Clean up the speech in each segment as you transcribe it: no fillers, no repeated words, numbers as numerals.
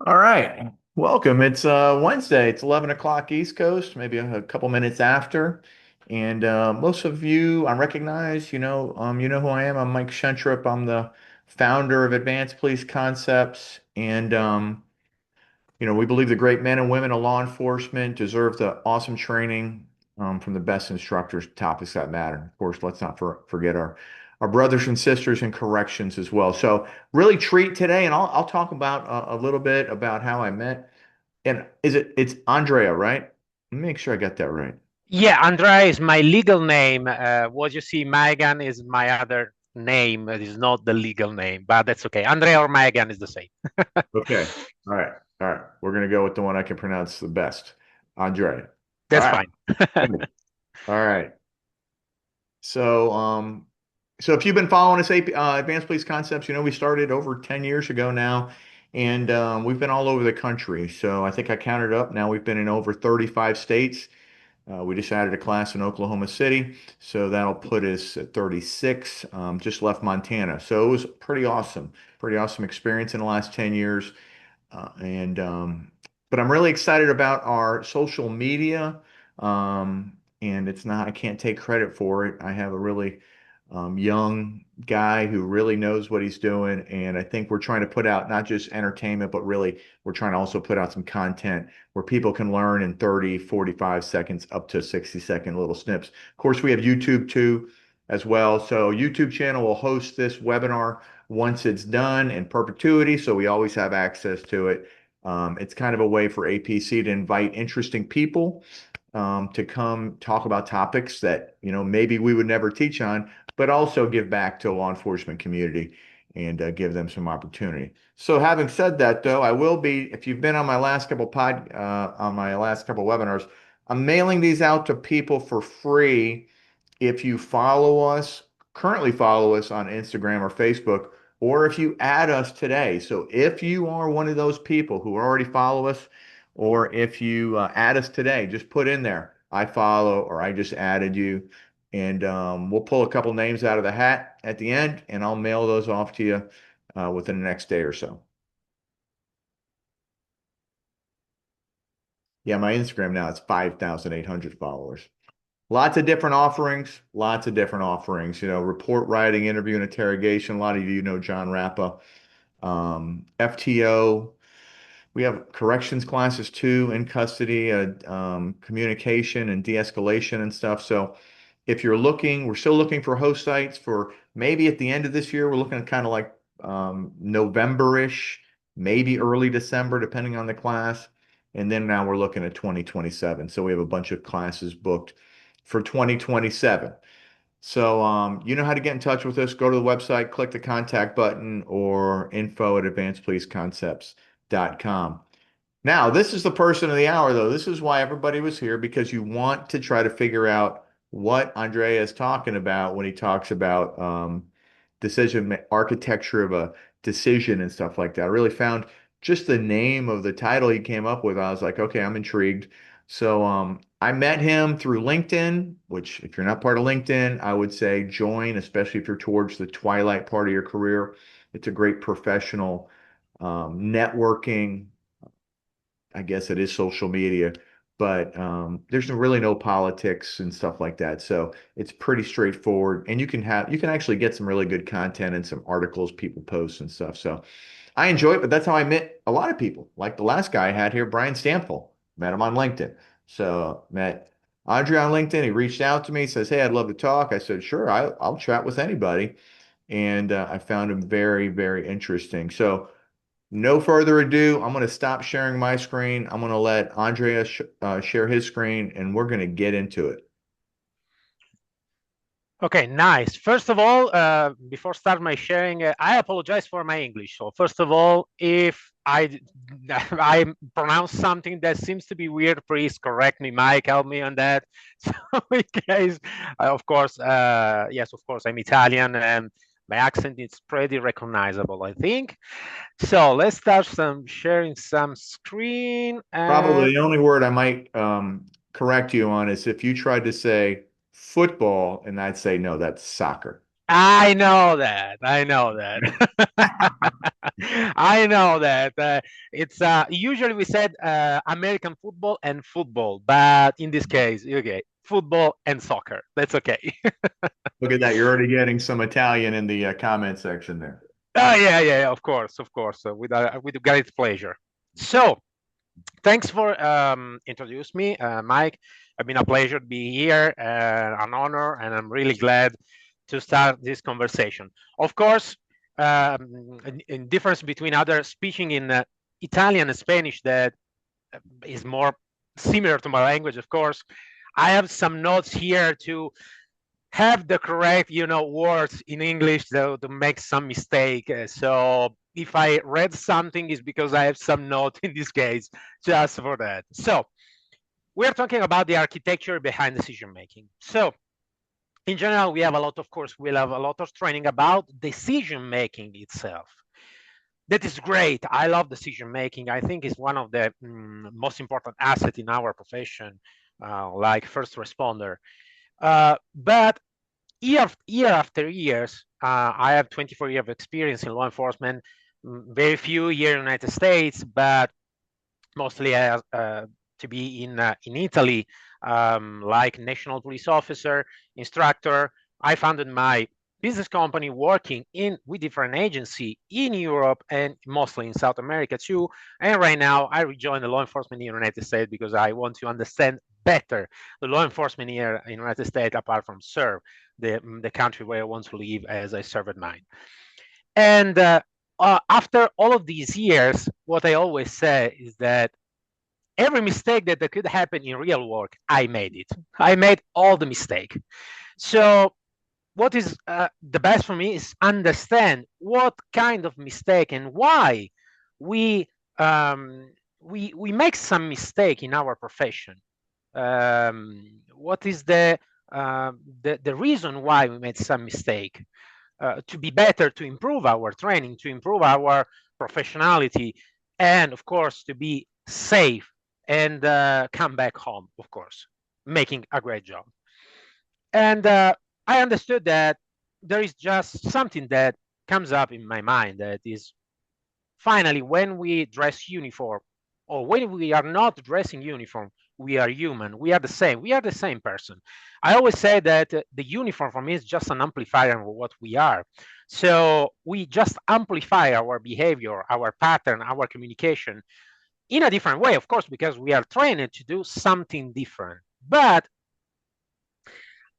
All right. Welcome. It's Wednesday. It's 11 o'clock East Coast, maybe a couple minutes after. And most of you I recognize, you know who I am. I'm Mike Shentrup. I'm the founder of Advanced Police Concepts. And we believe the great men and women of law enforcement deserve the awesome training from the best instructors, topics that matter. Of course, let's not forget our brothers and sisters in corrections as well. So really treat today, and I'll talk about a little bit about how I met. And it's Andrea, right? Let me make sure I got that right. Yeah, Andrea is my legal name. What you see, Megan is my other name. It is not the legal name, but that's okay. Andrea or Megan is the same. Okay. All right. All right. We're gonna go with the one I can pronounce the best. Andrea. All That's right. fine. Good. All right. So, so if you've been following us, Advanced Police Concepts, we started over 10 years ago now, and we've been all over the country. So I think I counted up. Now we've been in over 35 states. We just added a class in Oklahoma City, so that'll put us at 36. Just left Montana. So it was pretty awesome experience in the last 10 years. And But I'm really excited about our social media. And it's not, I can't take credit for it. I have a really young guy who really knows what he's doing. And I think we're trying to put out not just entertainment, but really we're trying to also put out some content where people can learn in 30, 45 seconds up to 60-second little snips. Of course, we have YouTube too as well. So YouTube channel will host this webinar once it's done in perpetuity, so we always have access to it. It's kind of a way for APC to invite interesting people to come talk about topics that, maybe we would never teach on, but also give back to the law enforcement community and give them some opportunity. So having said that, though, I will be, if you've been on my last couple on my last couple webinars, I'm mailing these out to people for free if you currently follow us on Instagram or Facebook, or if you add us today. So if you are one of those people who already follow us, or if you add us today, just put in there, I follow, or I just added you. And we'll pull a couple names out of the hat at the end, and I'll mail those off to you within the next day or so. Yeah, my Instagram now it's 5,800 followers. Lots of different offerings, lots of different offerings. Report writing, interview and interrogation. A lot of you know John Rappa. FTO. We have corrections classes too, in custody, communication and de-escalation and stuff. So if you're looking, we're still looking for host sites for maybe at the end of this year. We're looking at kind of like November-ish, maybe early December, depending on the class. And then now we're looking at 2027. So we have a bunch of classes booked for 2027. So you know how to get in touch with us. Go to the website, click the contact button, or info at advancedpoliceconcepts.com. Now, this is the person of the hour, though. This is why everybody was here, because you want to try to figure out what Andrea is talking about when he talks about architecture of a decision and stuff like that. I really found just the name of the title he came up with. I was like, okay, I'm intrigued. So I met him through LinkedIn, which if you're not part of LinkedIn, I would say join, especially if you're towards the twilight part of your career. It's a great professional networking. I guess it is social media, but there's really no politics and stuff like that. So it's pretty straightforward, and you can actually get some really good content and some articles people post and stuff. So I enjoy it, but that's how I met a lot of people. Like the last guy I had here, Brian Stample, met him on LinkedIn. So met Audrey on LinkedIn. He reached out to me, says, "Hey, I'd love to talk." I said, "Sure, I'll chat with anybody," and I found him very, very interesting. So. No further ado, I'm going to stop sharing my screen. I'm going to let Andrea share his screen, and we're going to get into it. Okay, nice. First of all, before start my sharing, I apologize for my English. So first of all, if I I pronounce something that seems to be weird, please correct me, Mike. Help me on that. So in case, of course, yes, of course, I'm Italian and my accent is pretty recognizable, I think. So let's start some sharing some screen and Probably the only word I might correct you on is if you tried to say football, and I'd say, no, that's soccer. I know that. I know that. I know that it's usually we said American football and football, but in this case, okay, football and soccer. That's okay. Look at that. You're already getting some Italian in the comment section there. Oh yeah, yeah, of course, with great pleasure. So thanks for introducing me, Mike. It's been a pleasure to be here, an honor, and I'm really glad to start this conversation. Of course, in difference between other speaking in Italian and Spanish that is more similar to my language, of course, I have some notes here to have the correct, words in English to make some mistake. So if I read something, is because I have some note in this case, just for that. So we're talking about the architecture behind decision making. So in general, we have a lot, of course, we'll have a lot of training about decision making itself. That is great. I love decision making. I think it's one of the most important assets in our profession, like first responder. But year after years, I have 24 years of experience in law enforcement, very few here in the United States, but mostly to be in Italy, like national police officer, instructor. I founded my business company working with different agency in Europe and mostly in South America too. And right now I rejoined the law enforcement in the United States because I want to understand better the law enforcement here in the United States apart from serve the country where I want to live as I served mine. And after all of these years, what I always say is that every mistake that could happen in real work, I made it. I made all the mistake. So what is the best for me is understand what kind of mistake and why we we make some mistake in our profession. What is the reason why we made some mistake? To be better, to improve our training, to improve our professionality, and of course to be safe and come back home, of course, making a great job. And I understood that there is just something that comes up in my mind that is finally when we dress uniform or when we are not dressing uniform, we are human, we are the same person. I always say that the uniform for me is just an amplifier of what we are. So we just amplify our behavior, our pattern, our communication in a different way, of course, because we are trained to do something different. But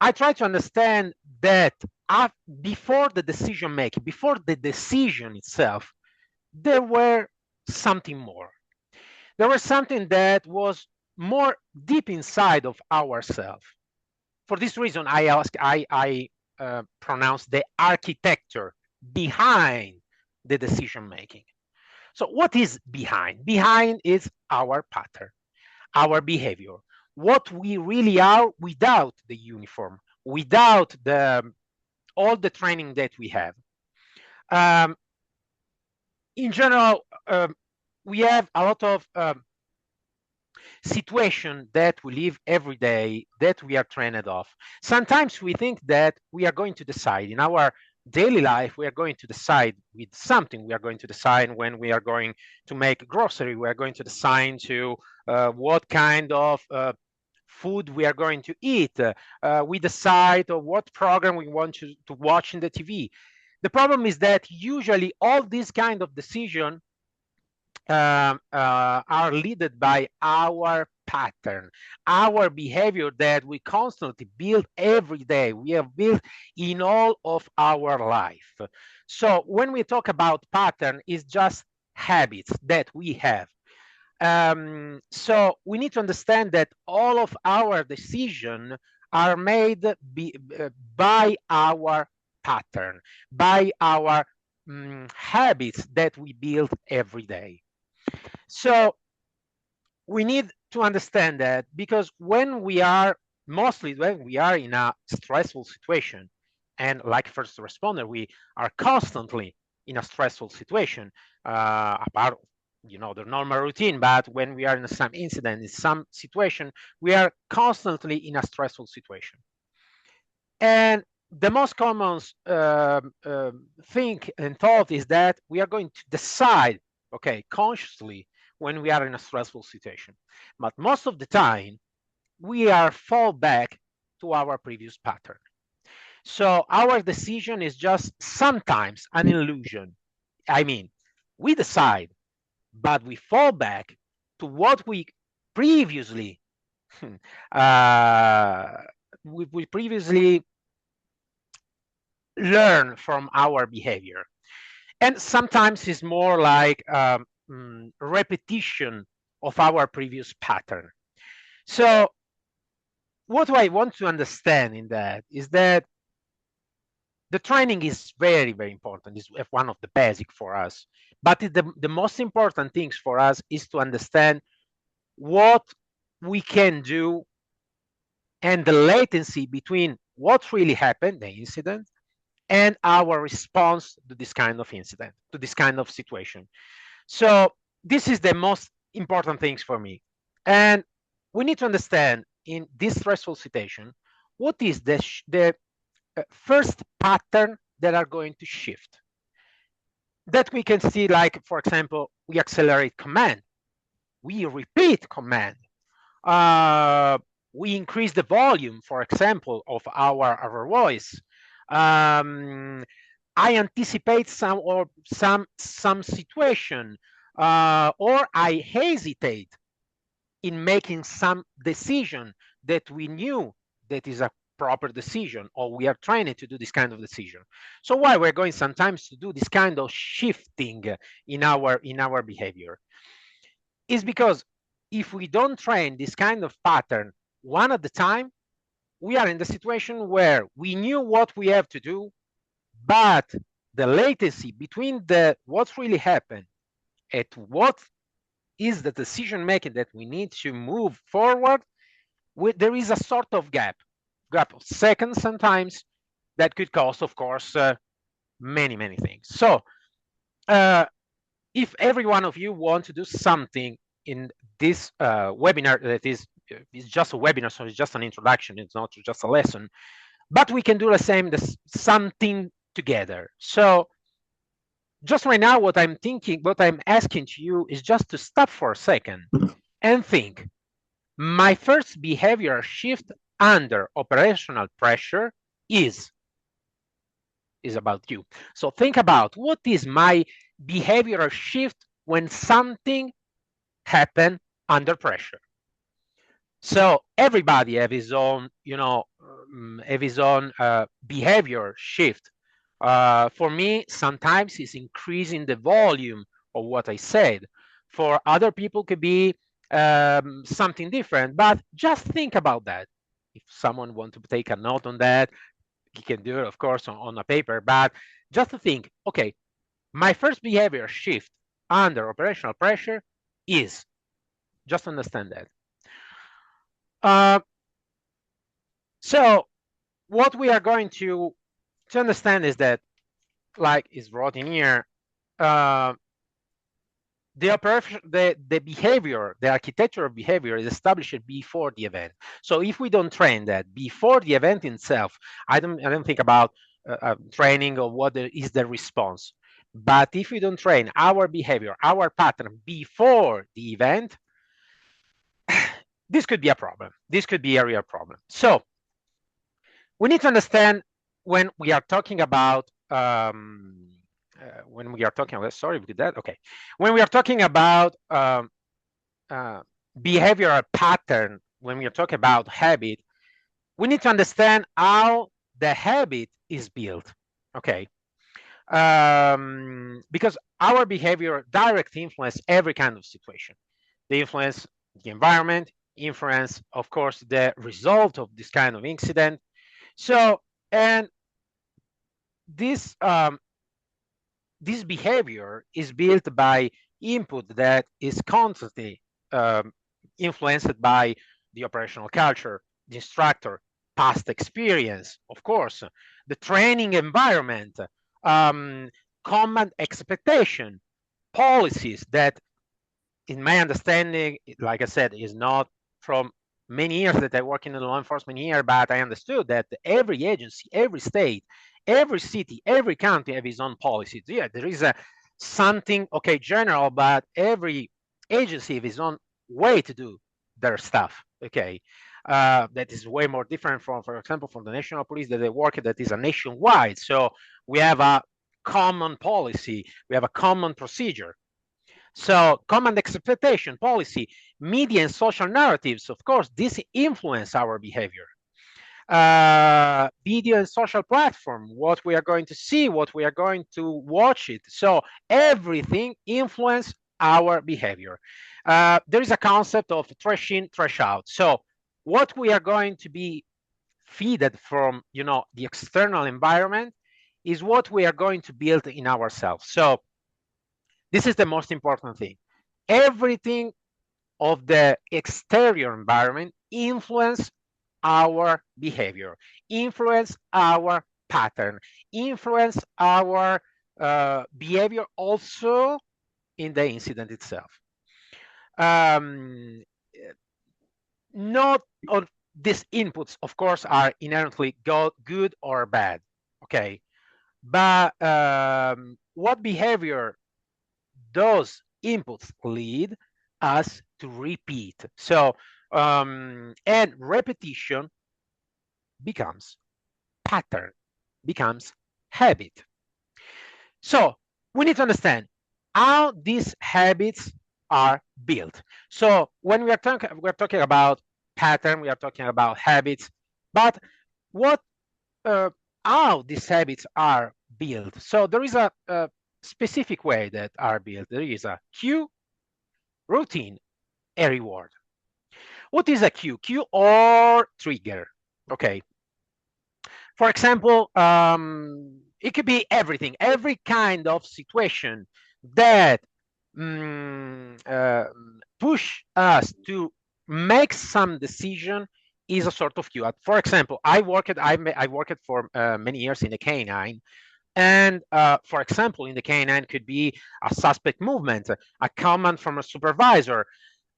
I try to understand that before the decision making, before the decision itself, there were something more. There was something that was more deep inside of ourselves. For this reason, I pronounce the architecture behind the decision making. So what is behind? Behind is our pattern, our behavior, what we really are without the uniform, without all the training that we have. Um, in general, we have a lot of situation that we live every day that we are trained off. Sometimes we think that we are going to decide in our daily life, we are going to decide with something. We are going to decide when we are going to make grocery. We are going to decide to what kind of food we are going to eat. We decide what program we want to watch in the TV. The problem is that usually all these kind of decision are led by our pattern, our behavior that we constantly build every day. We have built in all of our life. So when we talk about pattern, it's just habits that we have. So we need to understand that all of our decisions are made by our pattern, by our habits that we build every day. So we need to understand that because mostly when we are in a stressful situation, and like first responder, we are constantly in a stressful situation, apart, the normal routine, but when we are in some incident, in some situation, we are constantly in a stressful situation. And the most common think and thought is that we are going to decide, okay, consciously when we are in a stressful situation. But most of the time, we are fall back to our previous pattern. So our decision is just sometimes an illusion. I mean, we decide, but we fall back to what we previously uh, we previously learn from our behavior. And sometimes it's more like repetition of our previous pattern. So what I want to understand in that is that the training is very, very important. It's one of the basic for us. But the most important things for us is to understand what we can do and the latency between what really happened, the incident, and our response to this kind of incident, to this kind of situation. So this is the most important things for me. And we need to understand in this stressful situation, what is the first pattern that are going to shift. That we can see, like, for example, we accelerate command, we repeat command, uh, we increase the volume, for example, of our voice. I anticipate some situation, or I hesitate in making some decision that we knew that is a proper decision, or we are trained to do this kind of decision. So why we're going sometimes to do this kind of shifting in our behavior is because if we don't train this kind of pattern one at a time, we are in the situation where we knew what we have to do, but the latency between the what's really happened and what is the decision making that we need to move forward, there is a sort of gap of seconds sometimes that could cause, of course, many things. So uh, if every one of you want to do something in this webinar that is just a webinar, so it's just an introduction, it's not just a lesson, but we can do the same, something together. So just right now, what I'm thinking, what I'm asking to you is just to stop for a second and think, my first behavior shift under operational pressure is about you. So think about, what is my behavioral shift when something happen under pressure? So everybody have his own, have his own behavior shift. For me, sometimes it's increasing the volume of what I said. For other people, could be something different. But just think about that. If someone want to take a note on that, he can do it, of course, on a paper. But just to think, okay, my first behavior shift under operational pressure is, just understand that. Uh, so what we are going to understand is that, like is wrote in here, uh, the operation, the behavior, the architecture of behavior is established before the event. So if we don't train that before the event itself, I don't think about training or what is the response. But if we don't train our behavior, our pattern before the event, this could be a problem. This could be a real problem. So we need to understand, when we are talking about sorry, we did that. Okay, when we are talking about behavioral pattern, when we are talking about habit, we need to understand how the habit is built. Okay, because our behavior directly influence every kind of situation. They influence the environment, influence, of course, the result of this kind of incident. So, and this this behavior is built by input that is constantly um, influenced by the operational culture, the instructor, past experience, of course, the training environment, um, common expectation, policies that, in my understanding, like I said, is not from many years that I work in the law enforcement here, but I understood that every agency, every state, every city, every county have its own policies. Yeah, there is a something, okay, general, but every agency have its own way to do their stuff. Okay, that is way more different from, for example, from the national police that they work that is a nationwide. So we have a common policy, we have a common procedure. So common expectation, policy, media and social narratives, of course, this influence our behavior. Video and social platform, what we are going to see, what we are going to watch it. So everything influence our behavior. There is a concept of trash in, trash out. So what we are going to be feeded from, the external environment is what we are going to build in ourselves. So this is the most important thing. Everything of the exterior environment influence our behavior, influence our pattern, influence our behavior also in the incident itself. Not all these inputs, of course, are inherently good or bad, okay? But what behavior those inputs lead us to repeat. So, and repetition becomes pattern, becomes habit. So we need to understand how these habits are built. So when we're talking about pattern, we are talking about habits, but what how these habits are built. So there is a specific way that are built. There is a cue, routine, a reward. What is a cue? Cue or trigger. Okay. For example, it could be everything, every kind of situation that push us to make some decision is a sort of cue. For example, I worked for many years in the canine, and for example, in the canine could be a suspect movement, a command from a supervisor,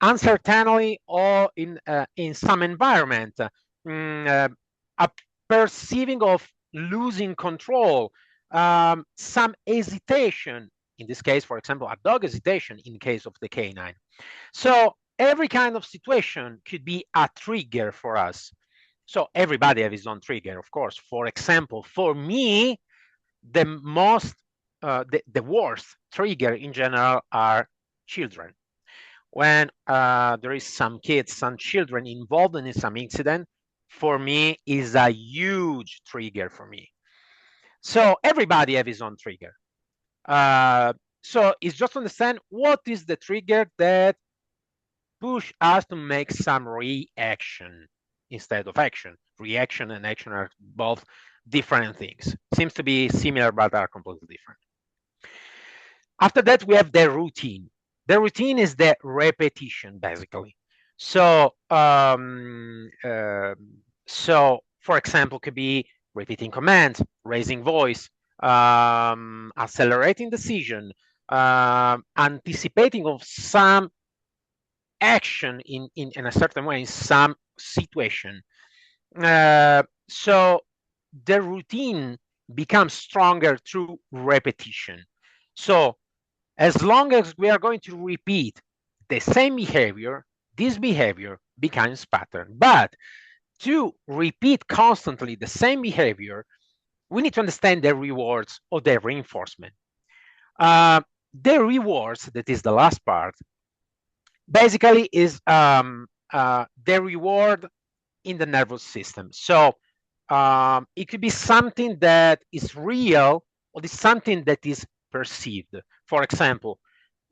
uncertainty or in some environment, a perceiving of losing control, some hesitation. In this case, for example, a dog hesitation in case of the canine. So every kind of situation could be a trigger for us. So everybody has his own trigger, of course. For example, for me, the most, the worst trigger in general are children. When there is some kids, some children involved in some incident, for me is a huge trigger for me. So everybody have his own trigger. So it's just to understand what is the trigger that push us to make some reaction instead of action. Reaction and action are both different things. Seems to be similar, but are completely different. After that, we have the routine. The routine is the repetition, basically. So, for example, could be repeating commands, raising voice, accelerating decision, anticipating of some action in a certain way, in some situation. So the routine becomes stronger through repetition. So as long as we are going to repeat the same behavior, this behavior becomes pattern. But to repeat constantly the same behavior, we need to understand the rewards or the reinforcement. The rewards, that is the last part, basically is the reward in the nervous system. So it could be something that is real or is something that is perceived. For example,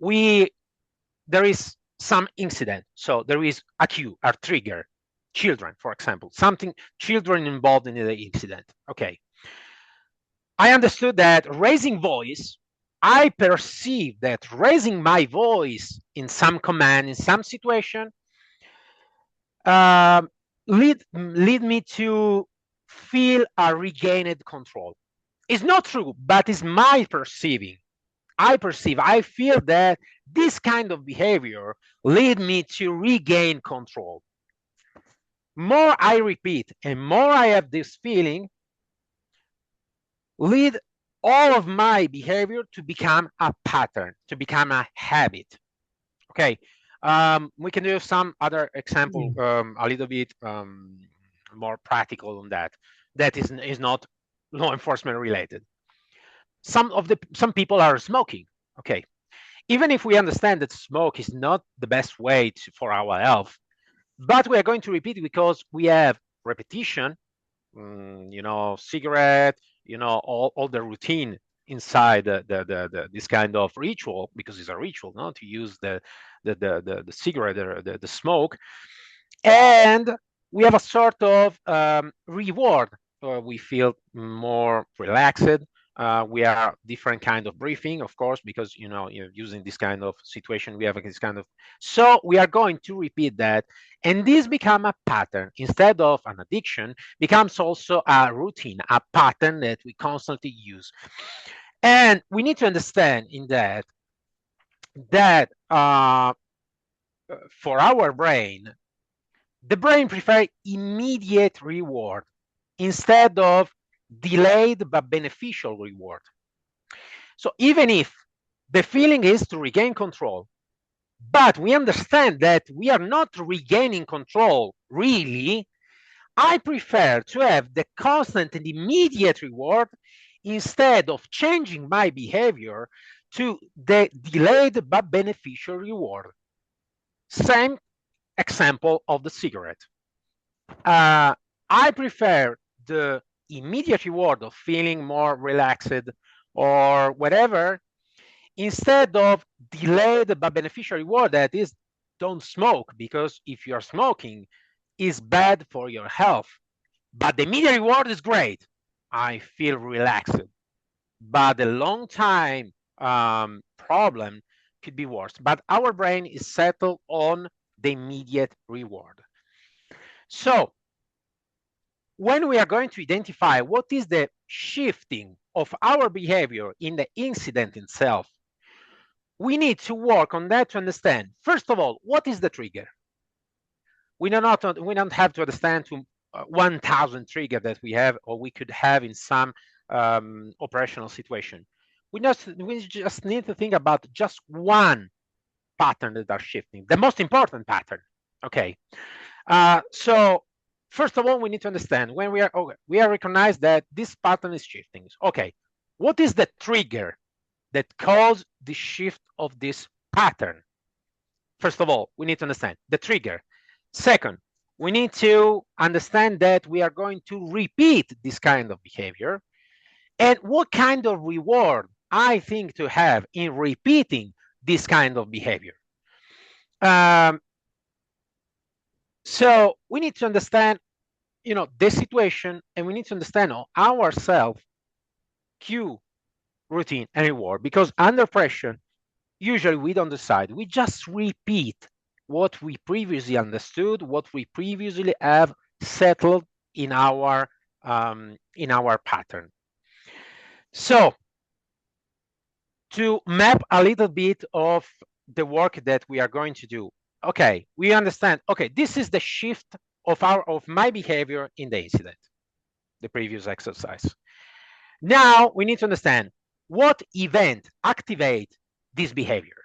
there is some incident, so there is a cue, a trigger, children, for example, something, children involved in the incident. Okay, I understood that raising voice, I perceive that raising my voice in some command, in some situation, uh, lead me to feel a regained control. It's not true, but it's my perceiving. I feel that this kind of behavior lead me to regain control. more I repeat and more I have this feeling, lead all of my behavior to become a pattern, to become a habit. Okay, we can do some other example, a little bit more practical on that. That is not law enforcement related. Some people are smoking. Okay, even if we understand that smoke is not the best way for our health, but we are going to repeat it because we have repetition, cigarette, all the routine inside this kind of ritual, because it's a ritual, no, to use the cigarette, the smoke, and we have a sort of reward. We feel more relaxed. We are different kind of briefing, of course, because you're using this kind of situation. We have this kind of, so we are going to repeat that, and this become a pattern instead of an addiction. Becomes also a routine, a pattern that we constantly use, and we need to understand in that for our brain, the brain prefers immediate reward instead of delayed but beneficial reward. So even if the feeling is to regain control, but we understand that we are not regaining control really, I prefer to have the constant and immediate reward instead of changing my behavior to the delayed but beneficial reward. Same example of the cigarette. I prefer the immediate reward of feeling more relaxed or whatever instead of delayed but beneficial reward that is don't smoke, because if you're smoking is bad for your health, but the immediate reward is great. I feel relaxed, but the long time problem could be worse. But our brain is settled on the immediate reward. So when we are going to identify what is the shifting of our behavior in the incident itself, we need to work on that to understand, first of all, what is the trigger? We don't have to understand to 1,000 trigger that we have or we could have in some operational situation. We just need to think about just one pattern that are shifting, the most important pattern. Okay, so first of all, we need to understand when we are recognize that this pattern is shifting. Okay, what is the trigger that caused the shift of this pattern? First of all, we need to understand the trigger. Second, we need to understand that we are going to repeat this kind of behavior and what kind of reward I think to have in repeating this kind of behavior. So we need to understand, the situation, and we need to understand ourselves, cue, routine, and reward. Because under pressure, usually we don't decide. We just repeat what we previously understood, what we previously have settled in our pattern. So to map a little bit of the work that we are going to do. Okay, we understand. Okay, this is the shift of my behavior in the incident, the previous exercise. Now we need to understand what event activate this behavior.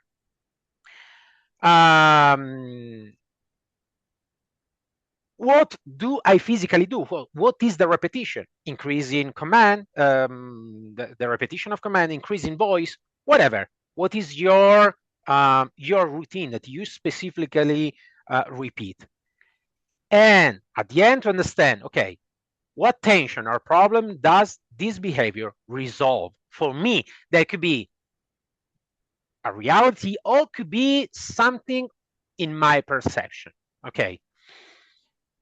What do I physically do? Well, what is the repetition? Increase in command, the repetition of command, increase in voice, whatever. What is your routine that you specifically repeat? And at the end, to understand, okay, what tension or problem does this behavior resolve? For me, that could be a reality or could be something in my perception. Okay.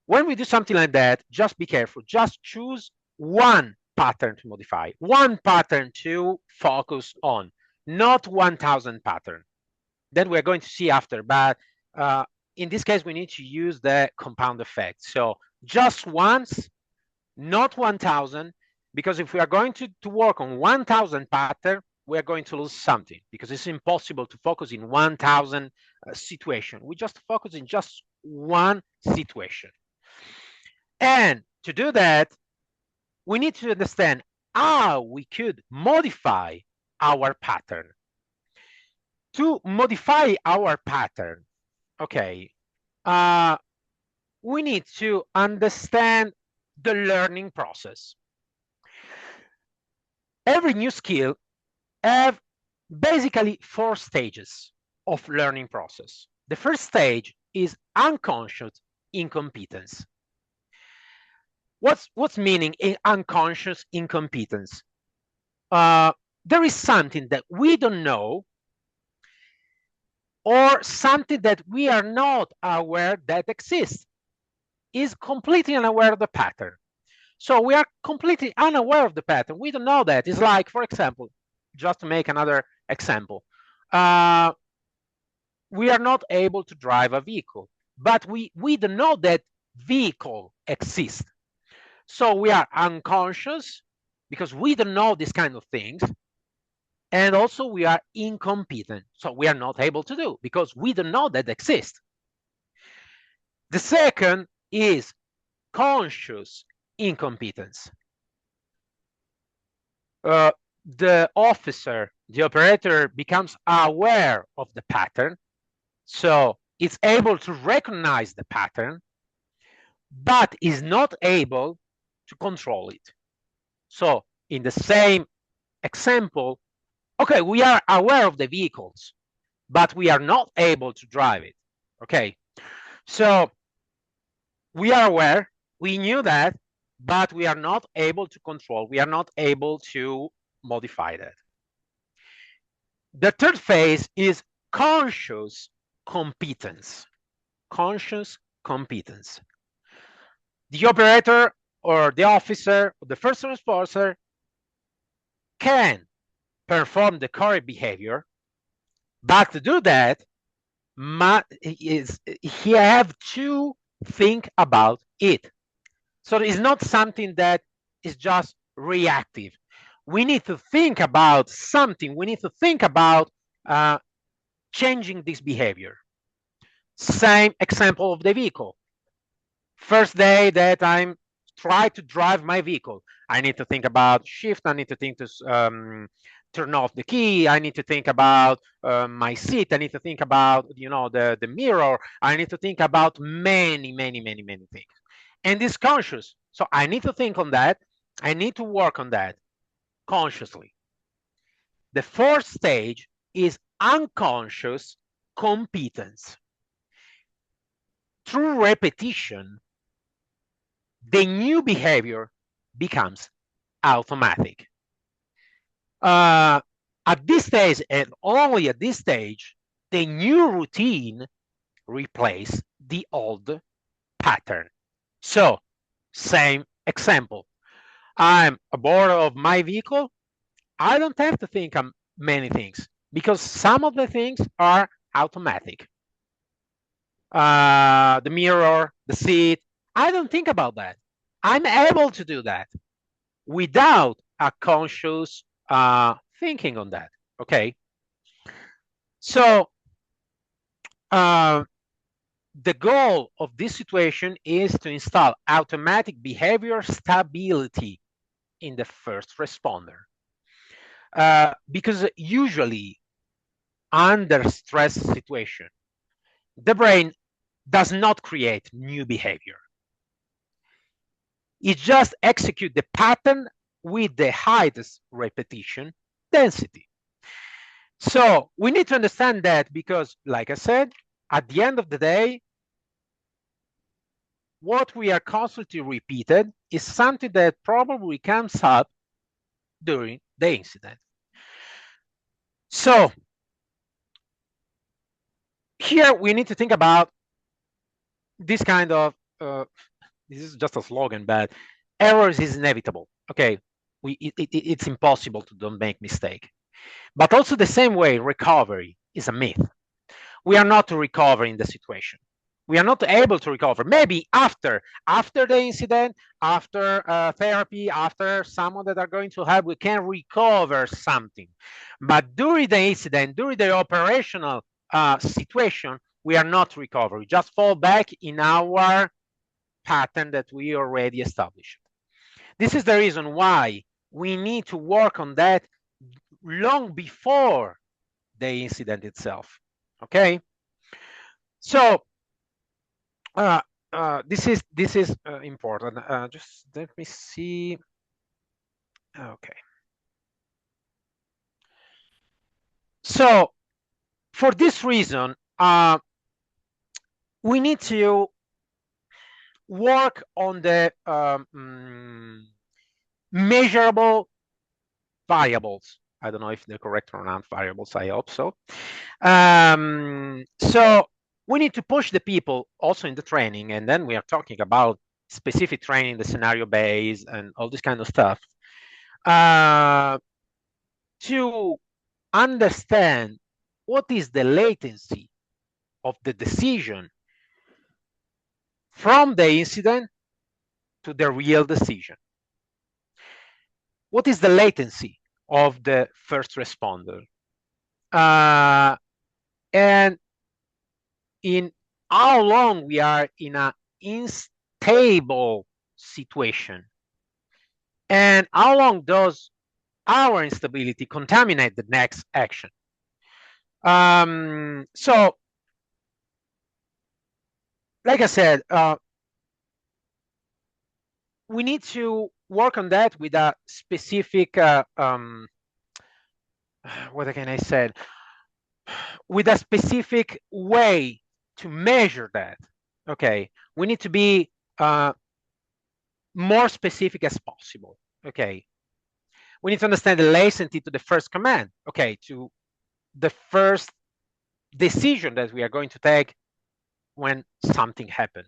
When we do something like that, just be careful. Just choose one pattern to modify, one pattern to focus on, not 1,000 pattern. Then we're going to see after, but in this case, we need to use the compound effect. So just once, not 1,000, because if we are going to work on 1,000 pattern, we are going to lose something because it's impossible to focus in 1,000 situation. We just focus in just one situation. And to do that, we need to understand how we could modify our pattern. To modify our pattern, okay, we need to understand the learning process. Every new skill have basically 4 stages of learning process. The first stage is unconscious incompetence. What's meaning in unconscious incompetence? There is something that we don't know, or something that we are not aware that exists, is completely unaware of the pattern. So we are completely unaware of the pattern. We don't know that. It's like, for example, just to make another example, we are not able to drive a vehicle, but we don't know that vehicle exists. So we are unconscious because we don't know these kind of things. And also we are incompetent. So we are not able to do because we don't know that exists. The second is conscious incompetence. The officer, the operator becomes aware of the pattern. So it's able to recognize the pattern, but is not able to control it. So in the same example, okay, we are aware of the vehicles, but we are not able to drive it. Okay, so we are aware, we knew that, but we are not able to control, we are not able to modify that. The third phase is conscious competence. Conscious competence. The operator or the officer or the first responder can perform the correct behavior, but to do that, he have to think about it. So it's not something that is just reactive. We need to think about something. We need to think about changing this behavior. Same example of the vehicle. First day that I'm trying to drive my vehicle, I need to think about shift. I need to think to turn off the key. I need to think about my seat. I need to think about the mirror. I need to think about many things. And it's conscious. So I need to think on that. I need to work on that consciously. The fourth stage is unconscious competence. Through repetition, the new behavior becomes automatic. At this stage, and only at this stage, the new routine replaces the old pattern. So, same example. I'm aboard of my vehicle. I don't have to think of many things because some of the things are automatic. The mirror, the seat, I don't think about that. I'm able to do that without a conscious thinking on that. Okay. So the goal of this situation is to install automatic behavior stability in the first responder. Because usually under stress situation, the brain does not create new behavior. It just executes the pattern with the highest repetition density. So we need to understand that because, like I said, at the end of the day, what we are constantly repeated is something that probably comes up during the incident. So here we need to think about this kind of, this is just a slogan, but errors is inevitable. Okay, it's impossible to don't make mistake. But also the same way, recovery is a myth. We are not recovering the situation. We are not able to recover. Maybe after the incident, after therapy, after someone that are going to help, we can recover something. But during the incident, during the operational situation, we are not recovering. We just fall back in our pattern that we already established. This is the reason why we need to work on that long before the incident itself. Okay, so this is important. Just let me see. Okay, so for this reason, we need to work on the measurable variables. I don't know if the correct pronoun variables. I hope so. So we need to push the people also in the training, and then we are talking about specific training, the scenario based, and all this kind of stuff, to understand what is the latency of the decision from the incident to the real decision. What is the latency of the first responder? And in how long we are in an unstable situation, and how long does our instability contaminate the next action. So, like I said, we need to work on that with a specific, what can I say, with a specific way to measure that. Okay, we need to be more specific as possible. Okay, we need to understand the latency to the first command. Okay, to the first decision that we are going to take when something happens.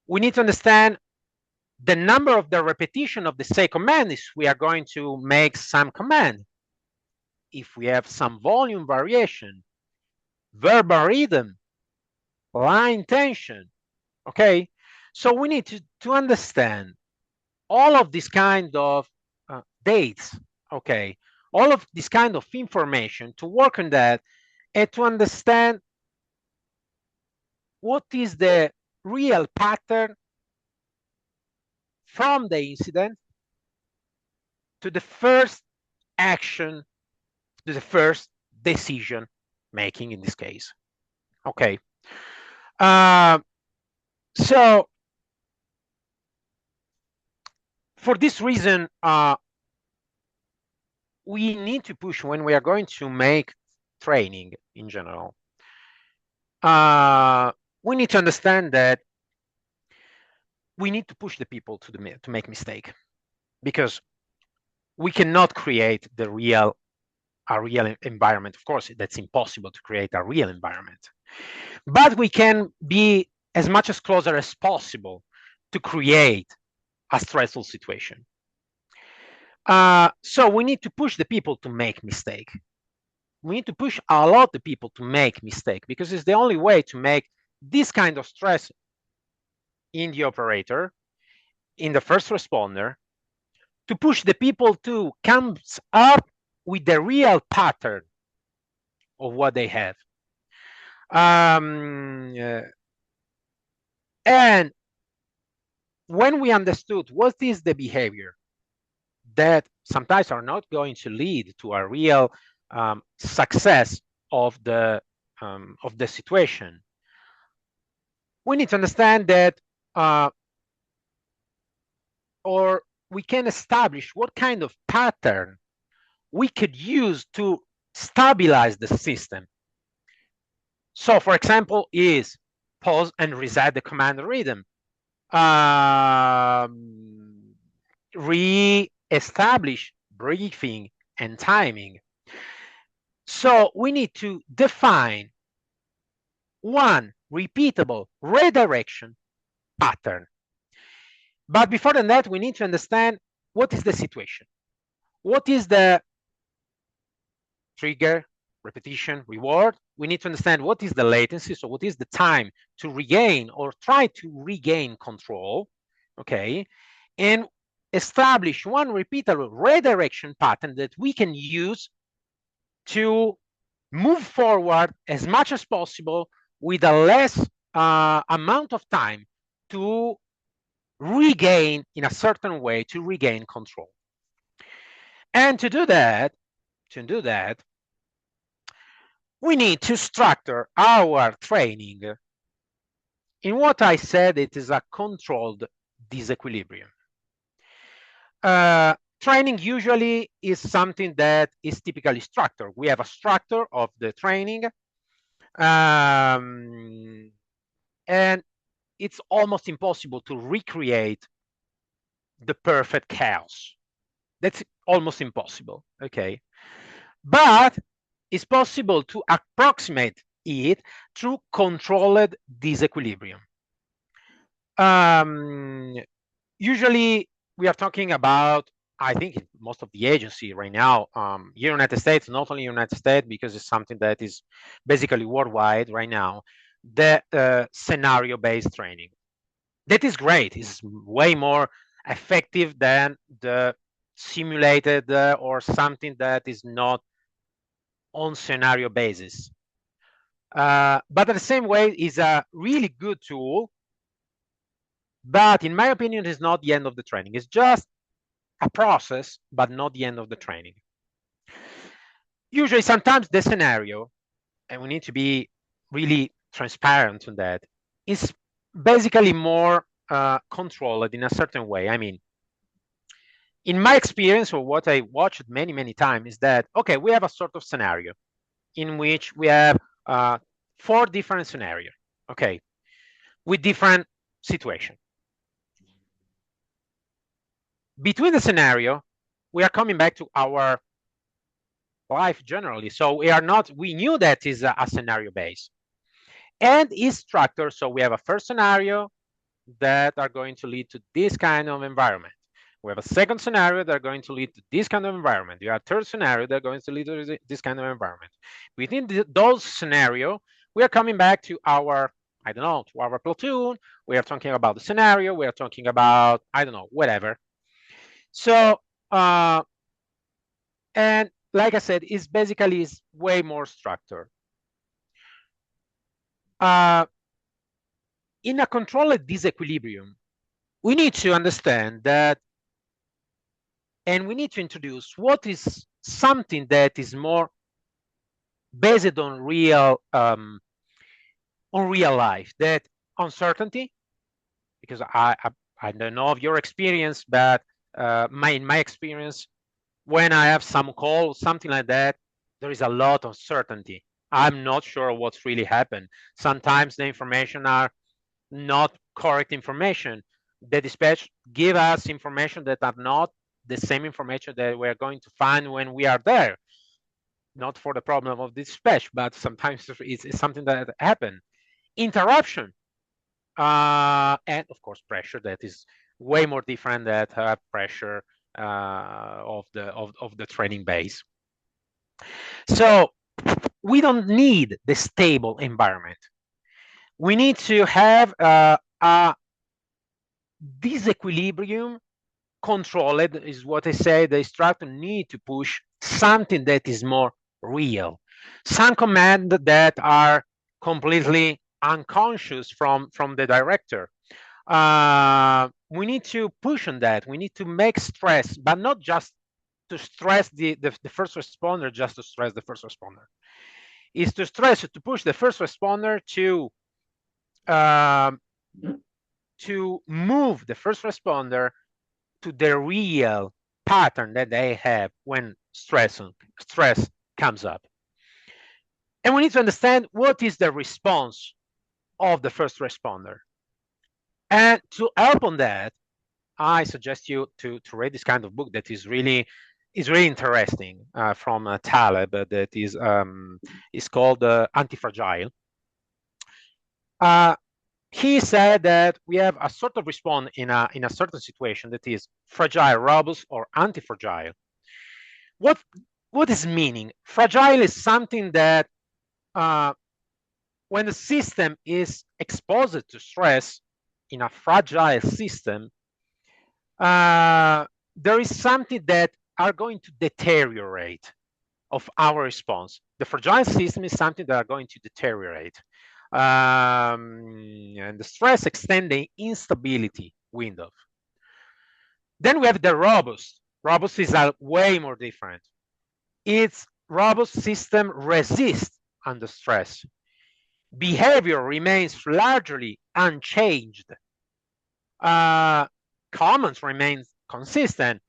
We need to understand the number of the repetition of the same command if we are going to make some command. If we have some volume variation, verbal rhythm, line tension, okay? So we need to understand all of this kind of dates, okay? All of this kind of information to work on that and to understand what is the real pattern from the incident to the first action, to the first decision making in this case. Okay. So for this reason, we need to push when we are going to make training in general. We need to understand that we need to push the people to make mistake, because we cannot create a real environment. Of course, that's impossible to create a real environment, but we can be as much as closer as possible to create a stressful situation. So we need to push the people to make mistake. We need to push a lot the people to make mistake, because it's the only way to make this kind of stress in the operator, in the first responder, to push the people to come up with the real pattern of what they have. And when we understood what is the behavior that sometimes are not going to lead to a real success of the situation, we need to understand that, or we can establish what kind of pattern we could use to stabilize the system. So, for example, is pause and reset the command rhythm, re-establish briefing and timing. So we need to define one repeatable redirection pattern. But before that, we need to understand what is the situation. What is the trigger, repetition, reward? We need to understand what is the latency, so what is the time to regain or try to regain control, okay? And establish one repeatable redirection pattern that we can use to move forward as much as possible with a less amount of time to regain, in a certain way, to regain control. And to do that, we need to structure our training in what I said it is a controlled disequilibrium. Training usually is something that is typically structured. We have a structure of the training, and it's almost impossible to recreate the perfect chaos. That's almost impossible, okay? But it's possible to approximate it through controlled disequilibrium. Usually, we are talking about, I think, most of the agency right now, United States, not only United States, because it's something that is basically worldwide right now, the scenario-based training. That is great. It's way more effective than the simulated or something that is not on scenario basis. But at the same way, is a really good tool. But in my opinion, it's not the end of the training. It's just a process, but not the end of the training. Usually, sometimes the scenario, and we need to be really transparent on that, is basically more controlled in a certain way. I mean, in my experience, or what I watched many, many times, is that, okay, we have a sort of scenario in which we have 4 different scenarios, okay, with different situations. Between the scenario, we are coming back to our life generally. So we knew that is a scenario base and is structured. So we have a first scenario that are going to lead to this kind of environment. We have a second scenario that are going to lead to this kind of environment. You have a third scenario that are going to lead to this kind of environment. Within those scenarios, we are coming back to our, I don't know, to our platoon. We are talking about the scenario. We are talking about, I don't know, whatever. So, and like I said, it's basically is way more structured. In a controlled disequilibrium, we need to understand that, and we need to introduce what is something that is more based on real life, that uncertainty, because I don't know of your experience, but in my experience, when I have some call, something like that, there is a lot of certainty. I'm not sure what's really happened. Sometimes the information are not correct information. The dispatch give us information that are not the same information that we're going to find when we are there. Not for the problem of dispatch, but sometimes it's something that happened. Interruption, and of course pressure that is way more different than pressure of the training base. So we don't need the stable environment. We need to have a disequilibrium controlled, is what I say. The instructor need to push something that is more real. Some commands that are completely unconscious from the director. We need to push on that. We need to make stress, but not just to stress the first responder, just to stress the first responder. Is to stress, to push the first responder to move the first responder to the real pattern that they have when stress comes up. And we need to understand what is the response of the first responder. And to help on that, I suggest you to read this kind of book that is really interesting from Taleb, that is called Antifragile. He said that we have a sort of response in a certain situation that is fragile, robust, or anti-fragile. What is meaning? Fragile is something that when the system is exposed to stress in a fragile system, there is something that are going to deteriorate of our response. The fragile system is something that are going to deteriorate. And the stress extend the instability window. Then we have the robust. Robust is way more different. Its robust system resists under stress. Behavior remains largely unchanged. Commands remain consistent.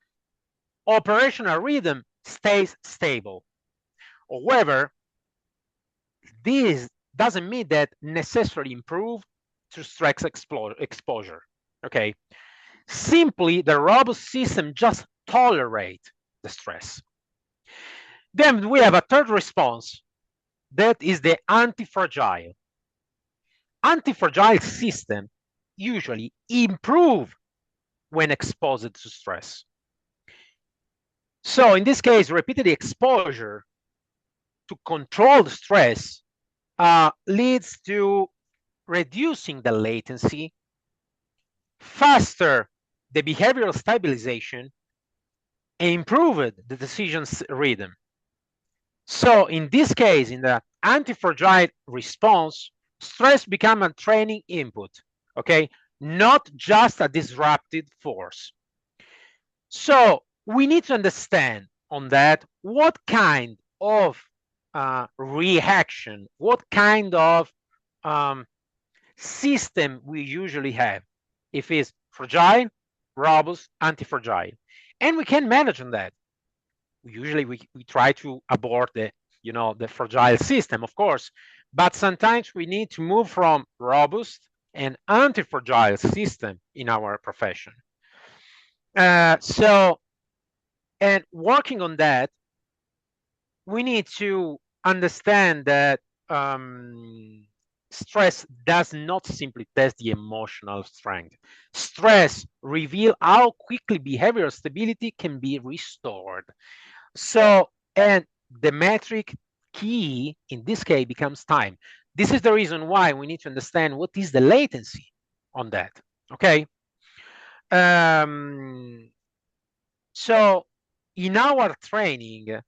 Operational rhythm stays stable. However, this doesn't mean that necessarily improve to stress exposure. Okay, simply the robust system just tolerate the stress. Then we have a third response that is the anti-fragile. Anti-fragile system usually improve when exposed to stress. So in this case, repeated exposure to control the stress leads to reducing the latency, faster the behavioral stabilization, and improved the decision's rhythm. So in this case, in the anti-fragile response, stress becomes a training input, okay? Not just a disruptive force. So we need to understand on that what kind of reaction, what kind of system we usually have. If it's fragile, robust, anti-fragile. And we can manage on that. Usually we try to abort the fragile system, of course, but sometimes we need to move from robust and anti-fragile system in our profession. So, and working on that, we need to understand that stress does not simply test the emotional strength. Stress reveals how quickly behavioral stability can be restored. So, and the metric key in this case becomes time. This is the reason why we need to understand what is the latency on that. Okay. So, in our training,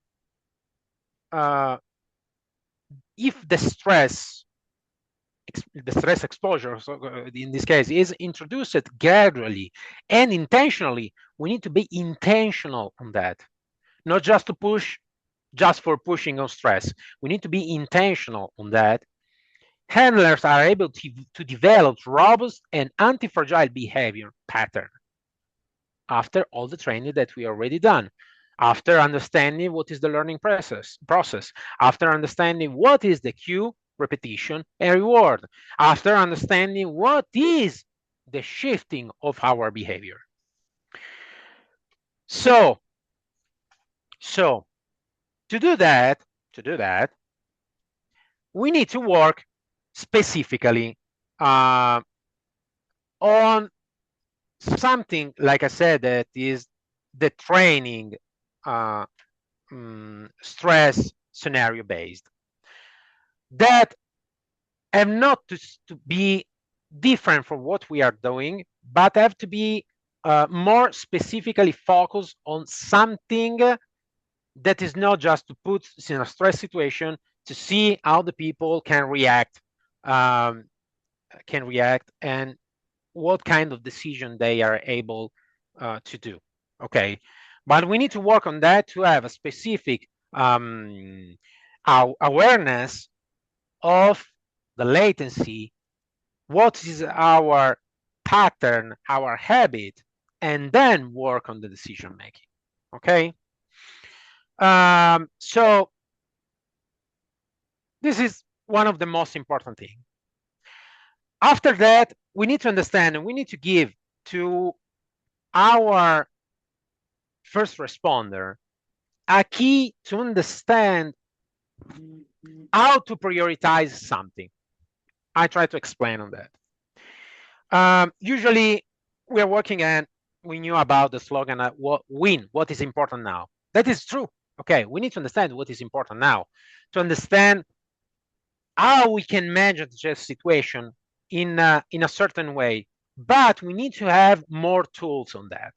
if the stress exposure, so in this case, is introduced gradually and intentionally, we need to be intentional on that, not just to push just for pushing on stress. We need to be intentional on that. Handlers are able to develop robust and anti-fragile behavior pattern after all the training that we already done, after understanding what is the learning process, after understanding what is the cue, repetition, and reward, after understanding what is the shifting of our behavior. So to do that, we need to work specifically on something, like I said, that is the training stress scenario based, that have not to be different from what we are doing, but have to be more specifically focused on something that is not just to put in a stress situation to see how the people can react and what kind of decision they are able to do. Okay, but we need to work on that to have a specific awareness of the latency, what is our pattern, our habit, and then work on the decision making. Okay. So this is one of the most important things. After that, we need to understand and we need to give to our first responder a key to understand how to prioritize something. I try to explain on that. Usually we are working and we knew about the slogan, what is important now. That is true. Okay, we need to understand what is important now to understand how we can manage the situation in a certain way, but we need to have more tools on that.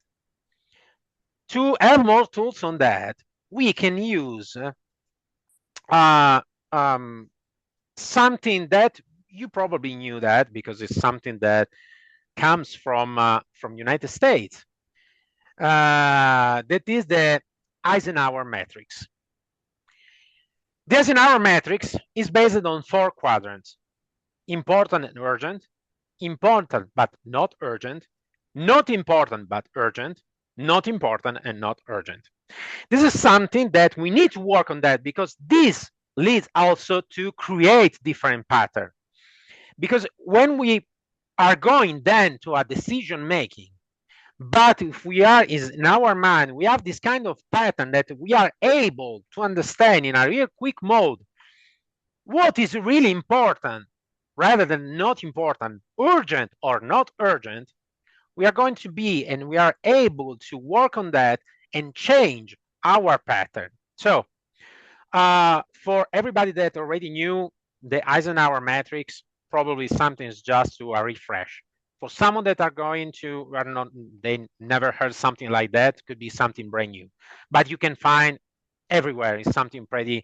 To have more tools on that, we can use something that you probably knew that because it's something that comes from United States. That is the Eisenhower matrix. The Eisenhower matrix is based on 4 quadrants: important and urgent, important but not urgent, not important but urgent, not important and not urgent. This is something that we need to work on, that because this leads also to create different patterns. Because when we are going then to a decision making, but if we are is in our mind, we have this kind of pattern that we are able to understand in a real quick mode what is really important rather than not important, urgent or not urgent, we are going to be and we are able to work on that and change our pattern. So for everybody that already knew the Eisenhower matrix, probably something is just to a refresh. For someone that are going to, I don't know, they never heard something like that, could be something brand new. But you can find everywhere. It's something pretty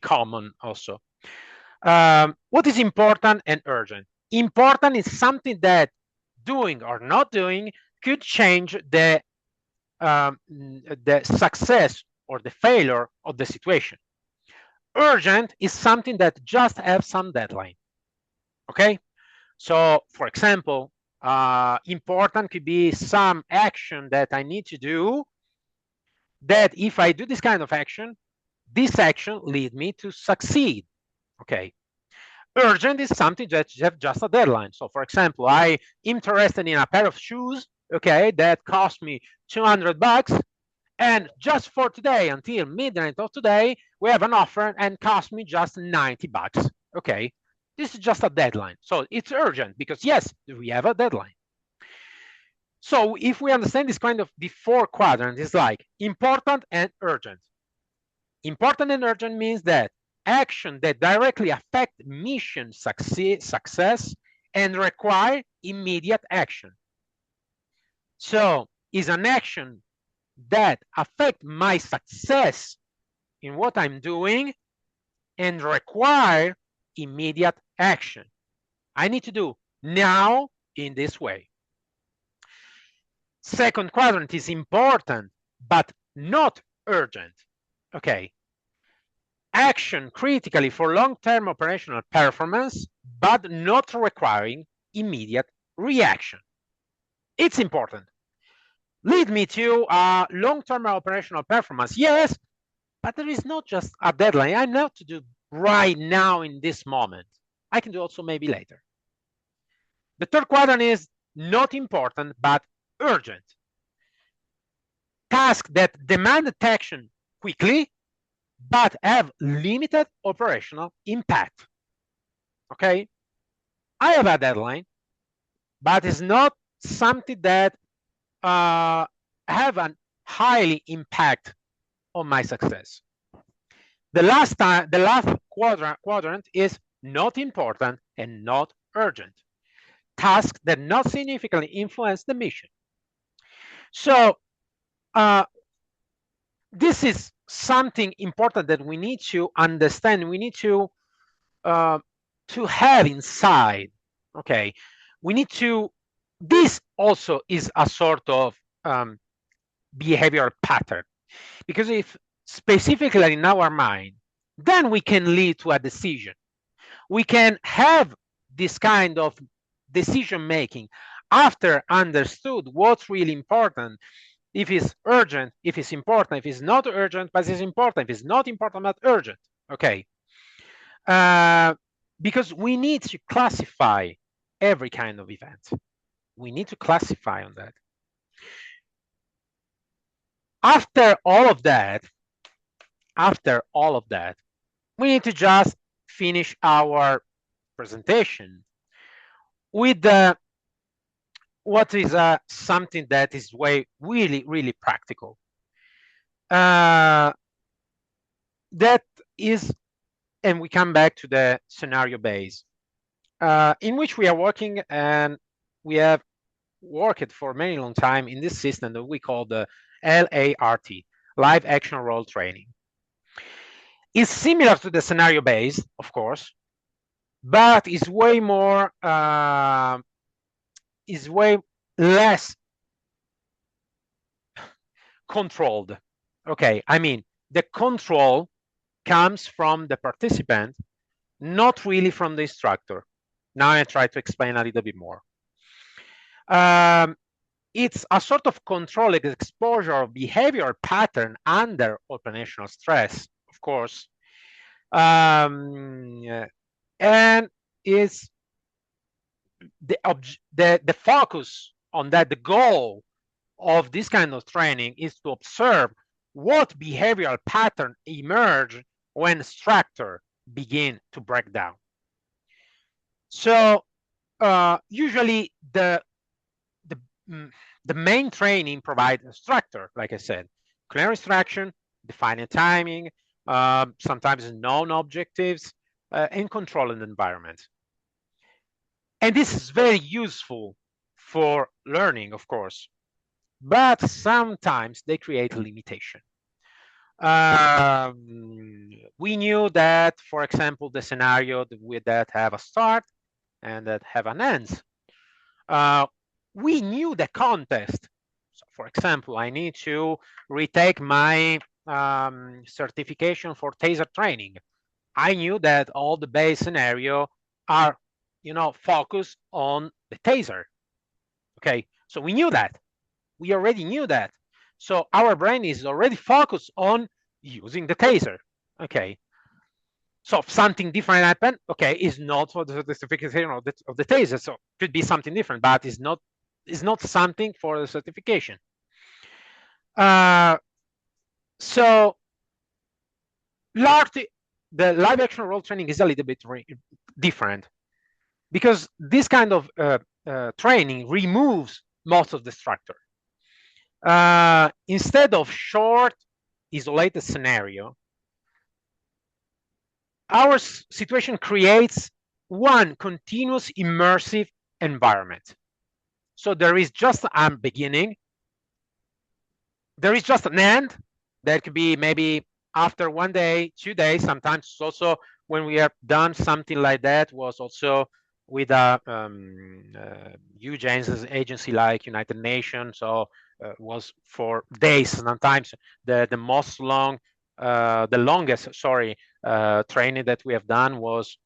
common also. What is important and urgent? Important is something that doing or not doing could change the success or the failure of the situation. Urgent is something that just have some deadline. Okay, so for example, important could be some action that I need to do, that if I do this kind of action, this action lead me to succeed. Okay, urgent is something that you have just a deadline. So for example, I interested in a pair of shoes, okay, that cost me $200, and just for today, until midnight of today, we have an offer and cost me just $90. Okay, this is just a deadline. So it's urgent because yes, we have a deadline. So if we understand this kind of before quadrant, it's like important and urgent. Important and urgent means that action that directly affect mission success and require immediate action. So is an action that affect my success in what I'm doing and require immediate action. I need to do now in this way. Second quadrant is important, but not urgent. Okay. Action critically for long-term operational performance, but not requiring immediate reaction. It's important. Lead me to long-term operational performance. Yes, but there is not just a deadline. I know to do right now in this moment. I can do also maybe later. The third quadrant is not important, but urgent. Tasks that demand attention quickly, but have limited operational impact. Okay? I have a deadline, but it's not something that have a highly impact on my success. The last quadrant is not important and not urgent. Tasks that not significantly influence the mission. So this is something important that we need to understand. We need to have inside. Okay, we need to. This also is a sort of behavioral pattern, because if specifically in our mind, then we can lead to a decision. We can have this kind of decision making after understood what's really important, if it's urgent, if it's important, if it's not urgent but it's important, if it's not important but urgent. Okay, because we need to classify every kind of event. We need to classify on that. After all of that, we need to just finish our presentation with what is something that is really practical. That is, and we come back to the scenario base, in which we are working, and we have worked for many long time in this system that we call the LART, live action role training. It's similar to the scenario based, of course, but is way less controlled. Okay, I mean, the control comes from the participant, not really from the instructor. Now I try to explain a little bit more. Um, it's a sort of control exposure of behavioral pattern under operational stress, of course. And is the focus on that, the goal of this kind of training is to observe what behavioral pattern emerge when structure begin to break down. So usually the the main training provides a structure, like I said, clear instruction, defining timing, sometimes known objectives, and controlling the environment. And this is very useful for learning, of course, but sometimes they create limitation. We knew that, for example, the scenario that have a start and that have an end. We knew the context. So for example, I need to retake my certification for taser training. I knew that all the base scenario are, focused on the taser. Okay, so we knew that. We already knew that. So our brain is already focused on using the taser. Okay. So if something different happened, okay, is not for the certification of the taser. So could be something different, but is not something for the certification. So largely, the live action role training is a little bit different because this kind of training removes most of the structure. Instead of short, isolated scenario, our situation creates one continuous immersive environment. So there is just a beginning. There is just an end. That could be maybe after 1 day, 2 days. Sometimes also when we have done something like that was also with a huge agency like United Nations. So was for days. Sometimes the longest, training that we have done was,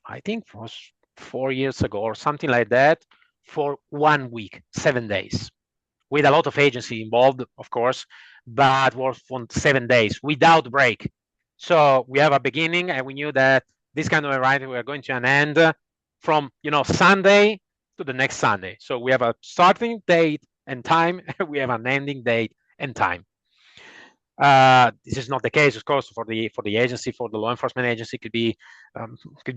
I think, was 4 years ago or something like that, for 1 week, 7 days, with a lot of agency involved, of course, but was for 7 days without break. So we have a beginning, and we knew that this kind of environment we are going to an end from Sunday to the next Sunday. So we have a starting date and time, we have an ending date and time. This is not the case, of course, for the agency, for the law enforcement agency. Could be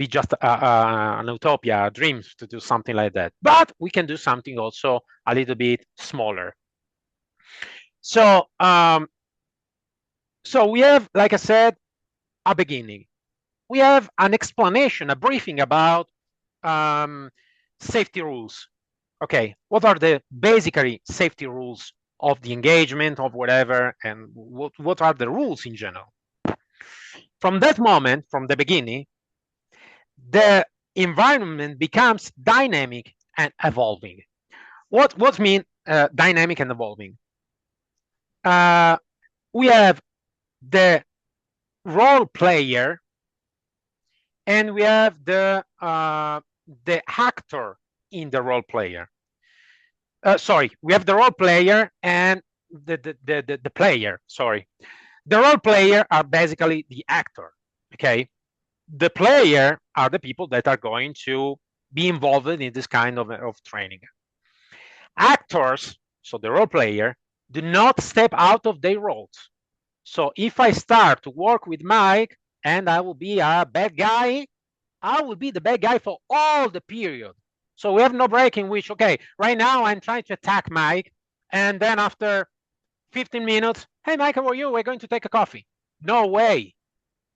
just an utopia, a dream to do something like that. But we can do something also a little bit smaller. So we have, like I said, a beginning. We have an explanation, a briefing about safety rules. Okay, what are the basically safety rules of the engagement of whatever, and what are the rules in general? From that moment, from the beginning, the environment becomes dynamic and evolving. What mean dynamic and evolving? We have the role player, and we have the actor in the role player. We have the role player and the player. The role player are basically the actor. Okay, the player are the people that are going to be involved in this kind of training. Actors, so the role player, do not step out of their roles. So if I start to work with Mike and I will be a bad guy, I will be the bad guy for all the period. So we have no break in which, okay, right now I'm trying to attack Mike, and then after 15 minutes, hey, Mike, how are you? We're going to take a coffee. No way.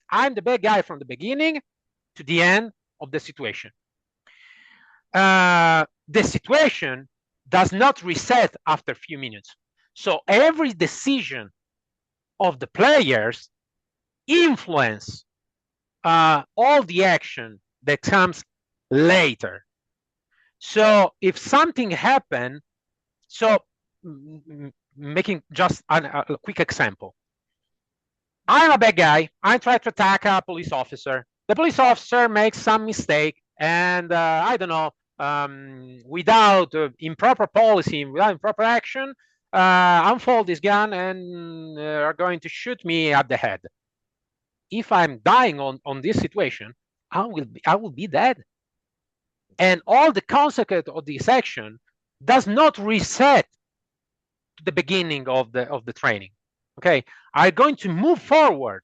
I'm the bad guy from the beginning to the end of the situation. The situation does not reset after a few minutes. So every decision of the players influence all the action that comes later. So if something happened, so making just a quick example. I'm a bad guy. I try to attack a police officer. The police officer makes some mistake, and I don't know, without improper policy, without improper action, unfold this gun and are going to shoot me at the head. If I'm dying on this situation, I will be dead, and all the consequence of this action does not reset the beginning of the training. Okay, I'm going to move forward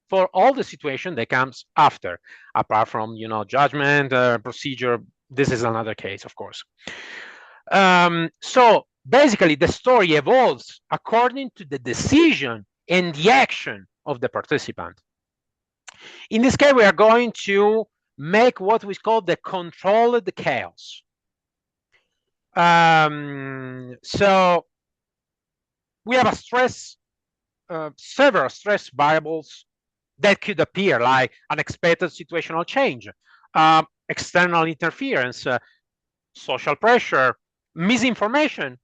for all the situation that comes after, apart from judgment, procedure. This is another case, of course. So basically, the story evolves according to the decision and the action of the participant. In this case, we are going to make what we call the controlled chaos. So we have a stress, several stress variables that could appear, like unexpected situational change, external interference, social pressure, misinformation,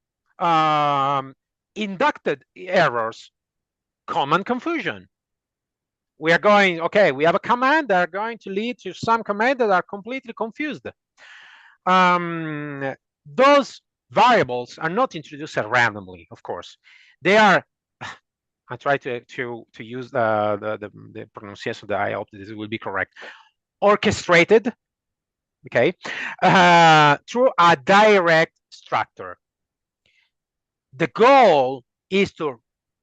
inducted errors, common confusion. We are going, okay, we have a command that are going to lead to some command that are completely confused. Those variables are not introduced randomly, of course. They are, I try to use the pronunciation that I hope this will be correct, orchestrated, okay, through a direct structure. The goal is to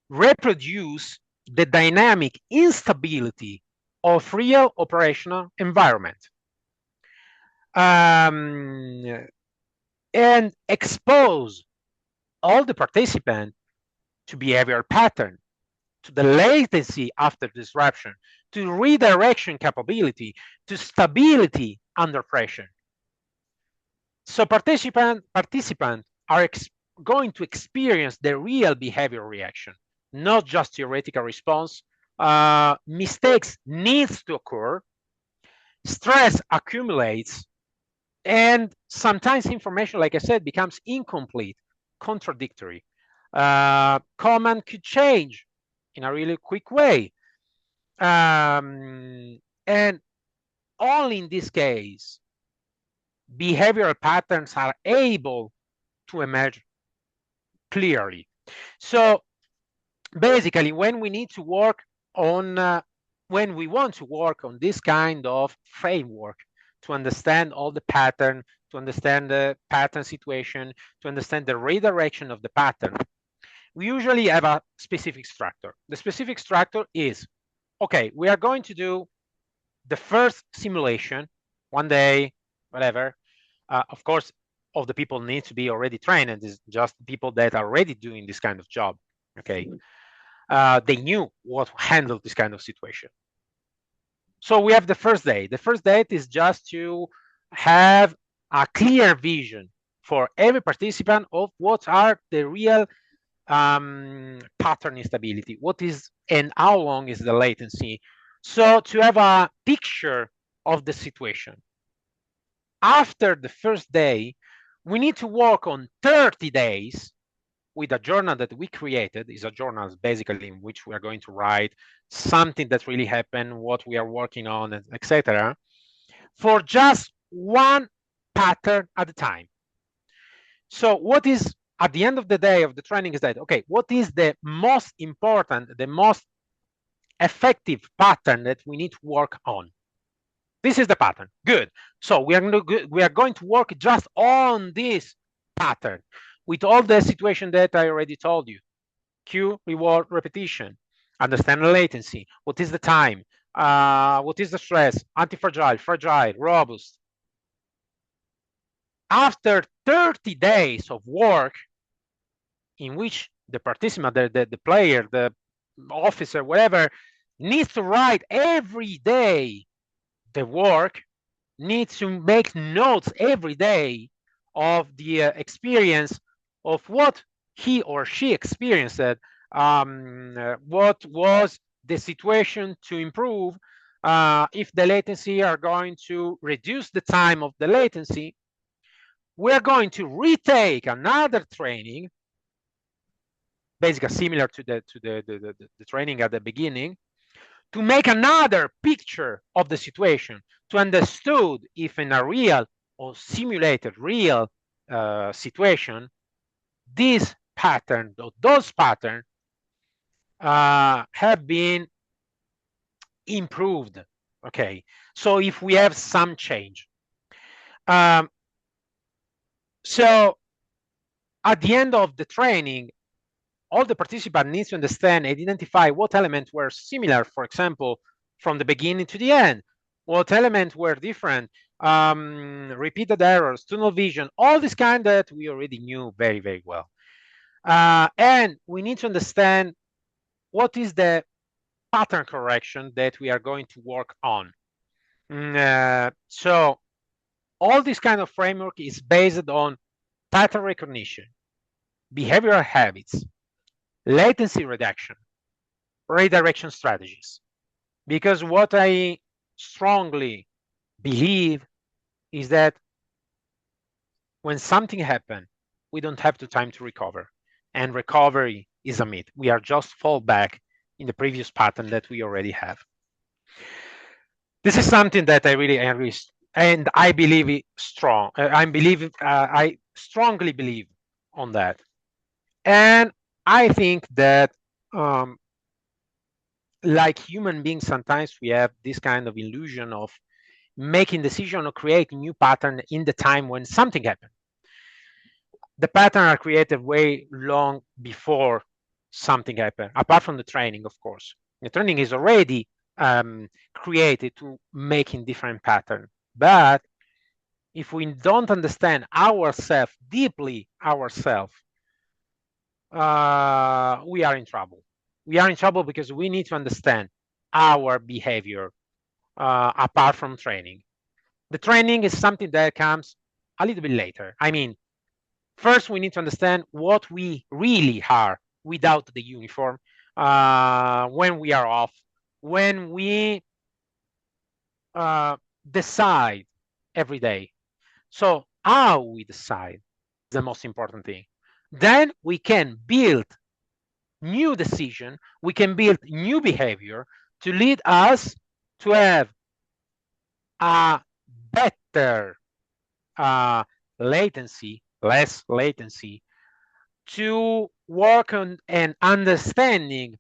reproduce the dynamic instability of real operational environment, and expose all the participants to behavioral pattern, to the latency after disruption, to redirection capability, to stability under pressure. So participants are going to experience the real behavioral reaction, not just theoretical response. Mistakes needs to occur, stress accumulates, and sometimes information, like I said, becomes incomplete, contradictory. Command could change in a really quick way. And only in this case, behavioral patterns are able to emerge clearly. So basically, when we need to work on, when we want to work on this kind of framework to understand all the pattern, to understand the pattern situation, to understand the redirection of the pattern, we usually have a specific structure. The specific structure is, okay, we are going to do the first simulation, one day, whatever. Of course, all the people need to be already trained, and it's just people that are already doing this kind of job, okay? They knew what to handle this kind of situation. So we have the first day. The first day is just to have a clear vision for every participant of what are the real pattern instability, what is and how long is the latency. So to have a picture of the situation. After the first day, we need to work on 30 days with a journal that we created. Is a journal basically in which we are going to write something that really happened, what we are working on, etc., for just one pattern at a time. So what is at the end of the day of the training is that, okay, what is the most important, the most effective pattern that we need to work on? This is the pattern. Good. So we are going to work just on this pattern with all the situation that I already told you. Cue, reward, repetition, understand the latency. What is the time? What is the stress? Anti-fragile, fragile, robust. After 30 days of work in which the participant, the player, the officer, whatever, needs to write every day the work, needs to make notes every day of the experience of what he or she experienced, what was the situation to improve, if the latency are going to reduce the time of the latency, we're going to retake another training, basically similar to the training at the beginning, to make another picture of the situation, to understood if in a real or simulated real situation, this pattern or those patterns have been improved. Okay, so if we have some change. Um, so at the end of the training, all the participant needs to understand and identify what elements were similar, for example, from the beginning to the end, what elements were different, repeated errors, tunnel vision, all this kind that we already knew very, very well. And we need to understand what is the pattern correction that we are going to work on. So all this kind of framework is based on pattern recognition, behavioral habits, latency reduction, redirection strategies. Because what I strongly believe is that when something happens, we don't have the time to recover. And recovery is a myth. We are just fall back in the previous pattern that we already have. This is something that I really and I believe it strong. I strongly believe on that. And I think that like human beings, sometimes we have this kind of illusion of making decision or create new pattern in the time when something happened. The pattern are created way long before something happened, apart from the training, of course. The training is already created to making different pattern. But if we don't understand ourselves, deeply ourselves, we are in trouble. We are in trouble because we need to understand our behavior apart from training. The training is something that comes a little bit later. I mean, first we need to understand what we really are without the uniform, when we are off, when we decide every day. So how we decide is the most important thing. Then we can build new decision, we can build new behavior to lead us to have a better latency, less latency, to work on and understanding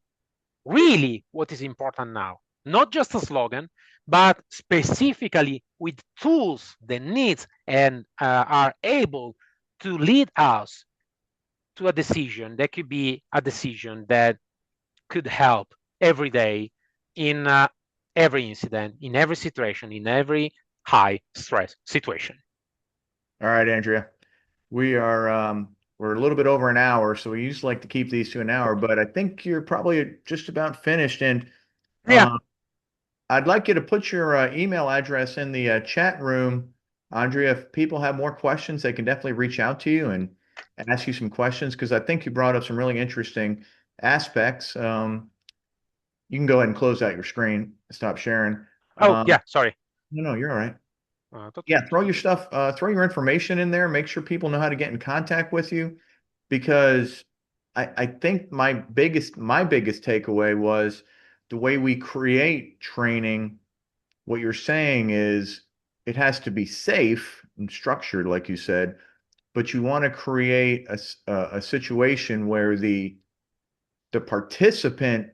really what is important now. Not just a slogan, but specifically with tools that needs and are able to lead us to a decision that could be a decision that could help every day in every incident, in every situation, in every high stress situation. All right, Andrea. We're a little bit over an hour, so we usually like to keep these to an hour, but I think you're probably just about finished. And Yeah. uh, I'd like you to put your email address in the chat room, Andrea. If people have more questions, they can definitely reach out to you and ask you some questions because I think you brought up some really interesting aspects. You can go ahead and close out your screen, stop sharing. Oh, Um, yeah. Sorry. no, you're all right. Tutto Yeah, tutto. throw your stuff, throw your information in there. Make sure people know how to get in contact with you because I think my biggest takeaway was the way we create training. What you're saying is it has to be safe and structured, like you said, but you want to create a situation where the participant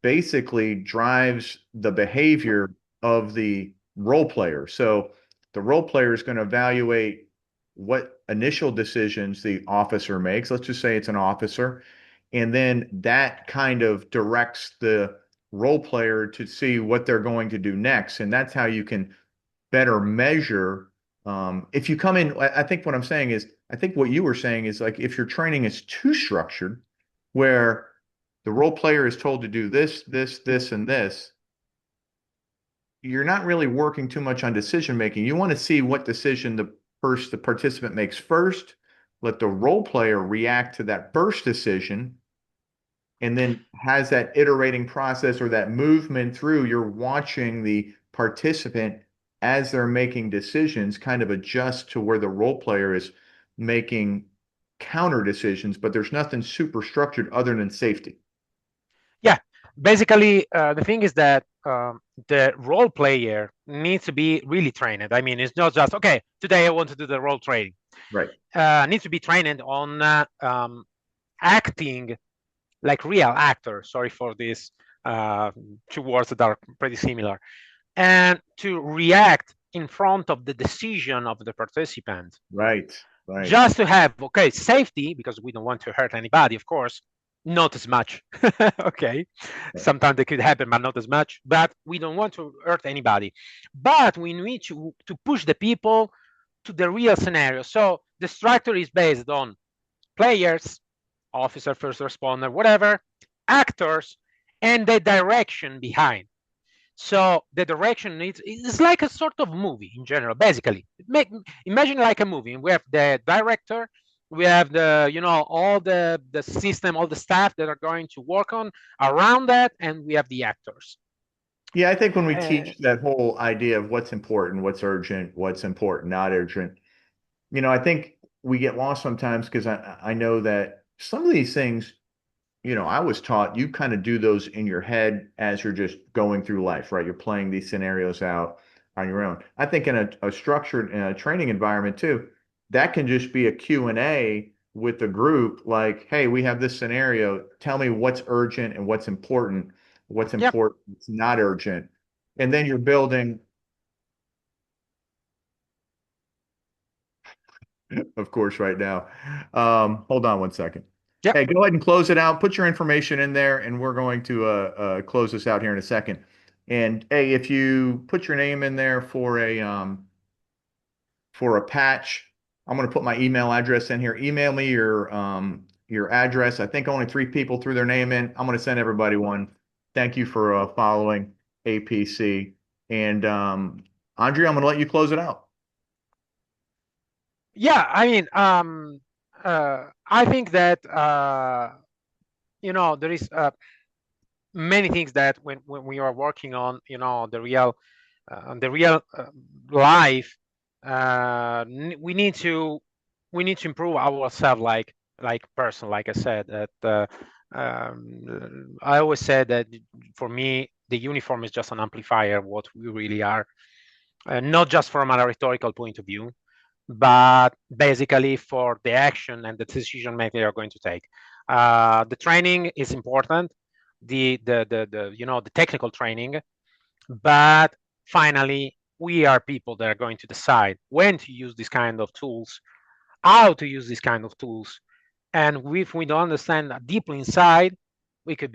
basically drives the behavior of the role player. So the role player is going to evaluate what initial decisions the officer makes. Let's just say it's an officer. And then that kind of directs the role player to see what they're going to do next. And that's how you can better measure. If you come in, I think what I'm saying is, I think what you were saying is like if your training is too structured, where the role player is told to do this, this, this, and this, you're not really working too much on decision making. You want to see what decision the participant makes first, let the role player react to that first decision, and then has that iterating process or that movement through. You're watching the participant as they're making decisions kind of adjust to where the role player is making counter decisions, but there's nothing super structured other than safety. Yeah, basically, the thing is that the role player needs to be really trained. I mean, it's not just okay. Today I want to do the role training. Right. Needs to be trained on acting like real actors. Sorry for these two words that are pretty similar, and to react in front of the decision of the participant. Right. Right. Just to have okay safety because we don't want to hurt anybody, of course, not as much. Okay, sometimes it could happen but not as much, but we don't want to hurt anybody, but we need to push the people to the real scenario. So the structure is based on players, officer, first responder, whatever, actors, and the direction behind. So the direction needs it's like a sort of movie in general, basically. Imagine like a movie. We have the director, we have the all the system, all the staff that are going to work on around that, and we have the actors. Yeah, I think when we Uh, teach that whole idea of what's important, what's urgent, what's important, not urgent, I think we get lost sometimes because I know that some of these things, I was taught you kind of do those in your head as you're just going through life, right? You're playing these scenarios out on your own. I think in a structured training environment too, that can just be a Q&A with the group, like, hey, we have this scenario. Tell me what's urgent and what's yep. important, it's not urgent. And then you're building, of course, right now. Hold on one second. Yep. Hey, go ahead and close it out. Put your information in there, and we're going to close this out here in a second. And hey, if you put your name in there for a patch, I'm going to put my email address in here. Email me your address. I think only 3 people threw their name in. I'm going to send everybody one. Thank you for following APC. And Andrea, I'm going to let you close it out. Yeah. I mean, I think that there is many things that when we are working on the real life, we need to improve ourselves like person. Like I said, that I always said that for me the uniform is just an amplifier of what we really are, not just from a rhetorical point of view, but basically for the action and the decision making they are going to take. The training is important, the technical training, but finally we are people that are going to decide when to use this kind of tools, how to use this kind of tools, and if we don't understand that deeply inside, we could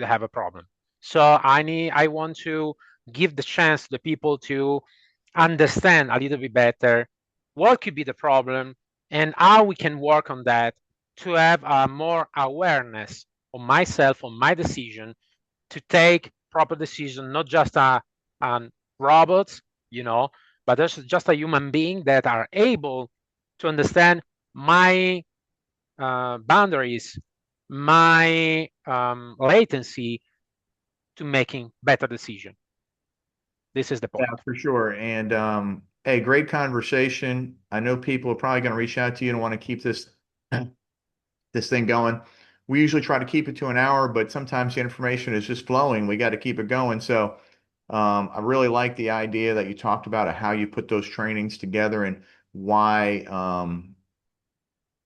have a problem. So I want to give the chance to the people to understand a little bit better what could be the problem and how we can work on that to have a more awareness on myself, on my decision, to take proper decision, not just a robots, but there's just a human being that are able to understand my boundaries, my latency to making better decision. This is the Yeah, point. for sure. And hey, great conversation. I know people are probably going to reach out to you and want to keep this thing going. We usually try to keep it to an hour, but sometimes the information is just flowing. We got to keep it going. So I really like the idea that you talked about of how you put those trainings together and why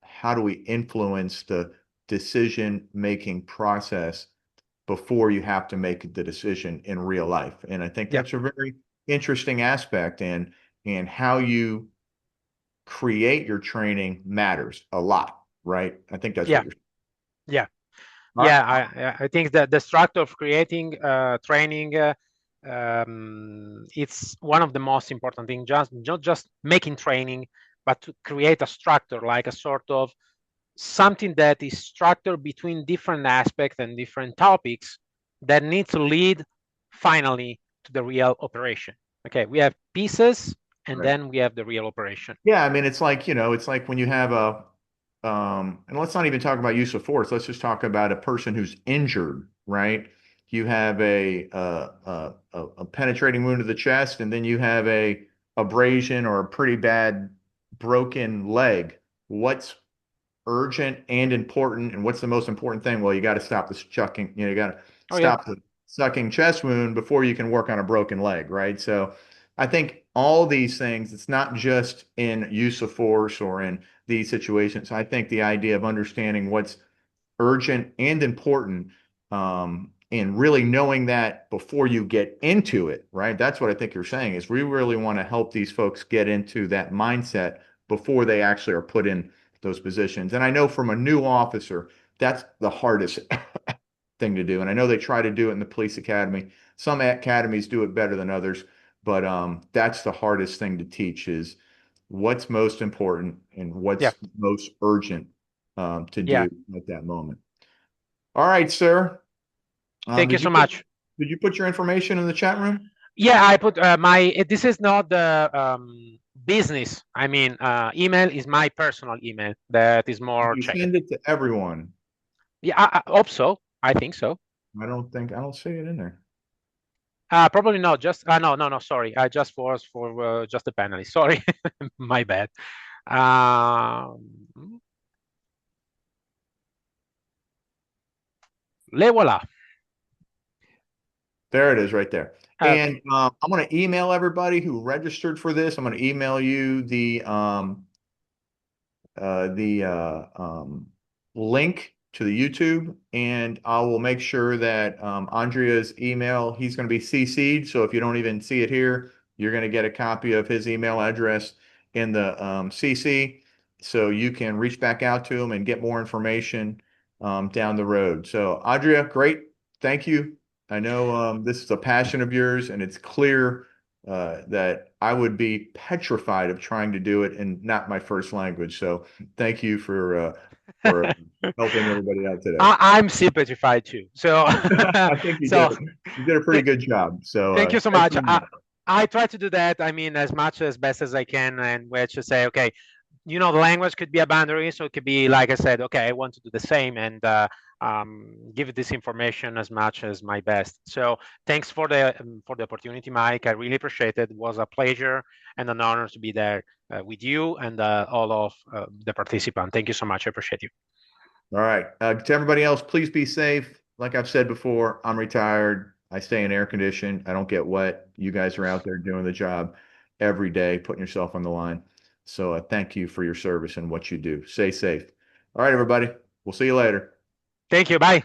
how do we influence the decision making process before you have to make the decision in real life. And I think Yeah, that's a very interesting aspect and how you create your training matters a lot, right? I think that's yeah, what you're saying. yeah. All right. Yeah, I think that the structure of creating training, it's one of the most important things. Just not just making training, but to create a structure, like a sort of something that is structured between different aspects and different topics that need to lead finally to the real operation. Okay, we have pieces, and Right. then we have the real operation. Yeah, I mean, it's like, it's like when you have and let's not even talk about use of force. Let's just talk about a person who's injured, right? You have a penetrating wound to the chest, and then you have a abrasion or a pretty bad broken leg. What's urgent and important. And what's the most important thing? Well, you got to stop the sucking, you got to Oh yeah, stop the sucking chest wound before you can work on a broken leg, right? So I think all these things, it's not just in use of force or in these situations. I think the idea of understanding what's urgent and important, and really knowing that before you get into it, right? That's what I think you're saying is we really want to help these folks get into that mindset before they actually are put in those positions. And I know from a new officer, that's the hardest thing to do. And I know they try to do it in the police academy. Some academies do it better than others, but that's the hardest thing to teach is what's most important and yeah, what's most urgent to yeah. do at that moment. All right, sir. Thank you so much. Did you put your information in the chat room? Yeah, I put this is not the business. I mean, email is my personal email that is Did more you checked. send it to everyone? Yeah, I hope so. I think so. I don't see it in there. Probably not. Just no, no, no. Sorry. I just was for just the panelists. Sorry, my bad. Le voilà. There it is right there. Okay. And I'm going to email everybody who registered for this. I'm going to email you the link to the YouTube, and I will make sure that Andrea's email, he's going to be CC'd. So if you don't even see it here, you're going to get a copy of his email address in the CC, so you can reach back out to him and get more information down the road. So Andrea, great. Thank you. I know this is a passion of yours, and it's clear that I would be petrified of trying to do it in not my first language. So thank you for helping everybody out today. I'm still petrified too. So, I think you so did. You did a pretty th good job. So thank you so thanks much. very much. I try to do that. I mean, as much as best as I can, and which to say, okay, the language could be a boundary, so it could be like I said, okay, I want to do the same and give this information as much as my best. So thanks for the opportunity, Mike. I really appreciate it. It was a pleasure and an honor to be there with you and all of the participants. Thank you so much. I appreciate you. All right. To everybody else, please be safe. Like I've said before, I'm retired. I stay in air conditioned. I don't get wet. You guys are out there doing the job every day, putting yourself on the line. So thank you for your service and what you do. Stay safe. All right, everybody. We'll see you later. Thank you. Bye.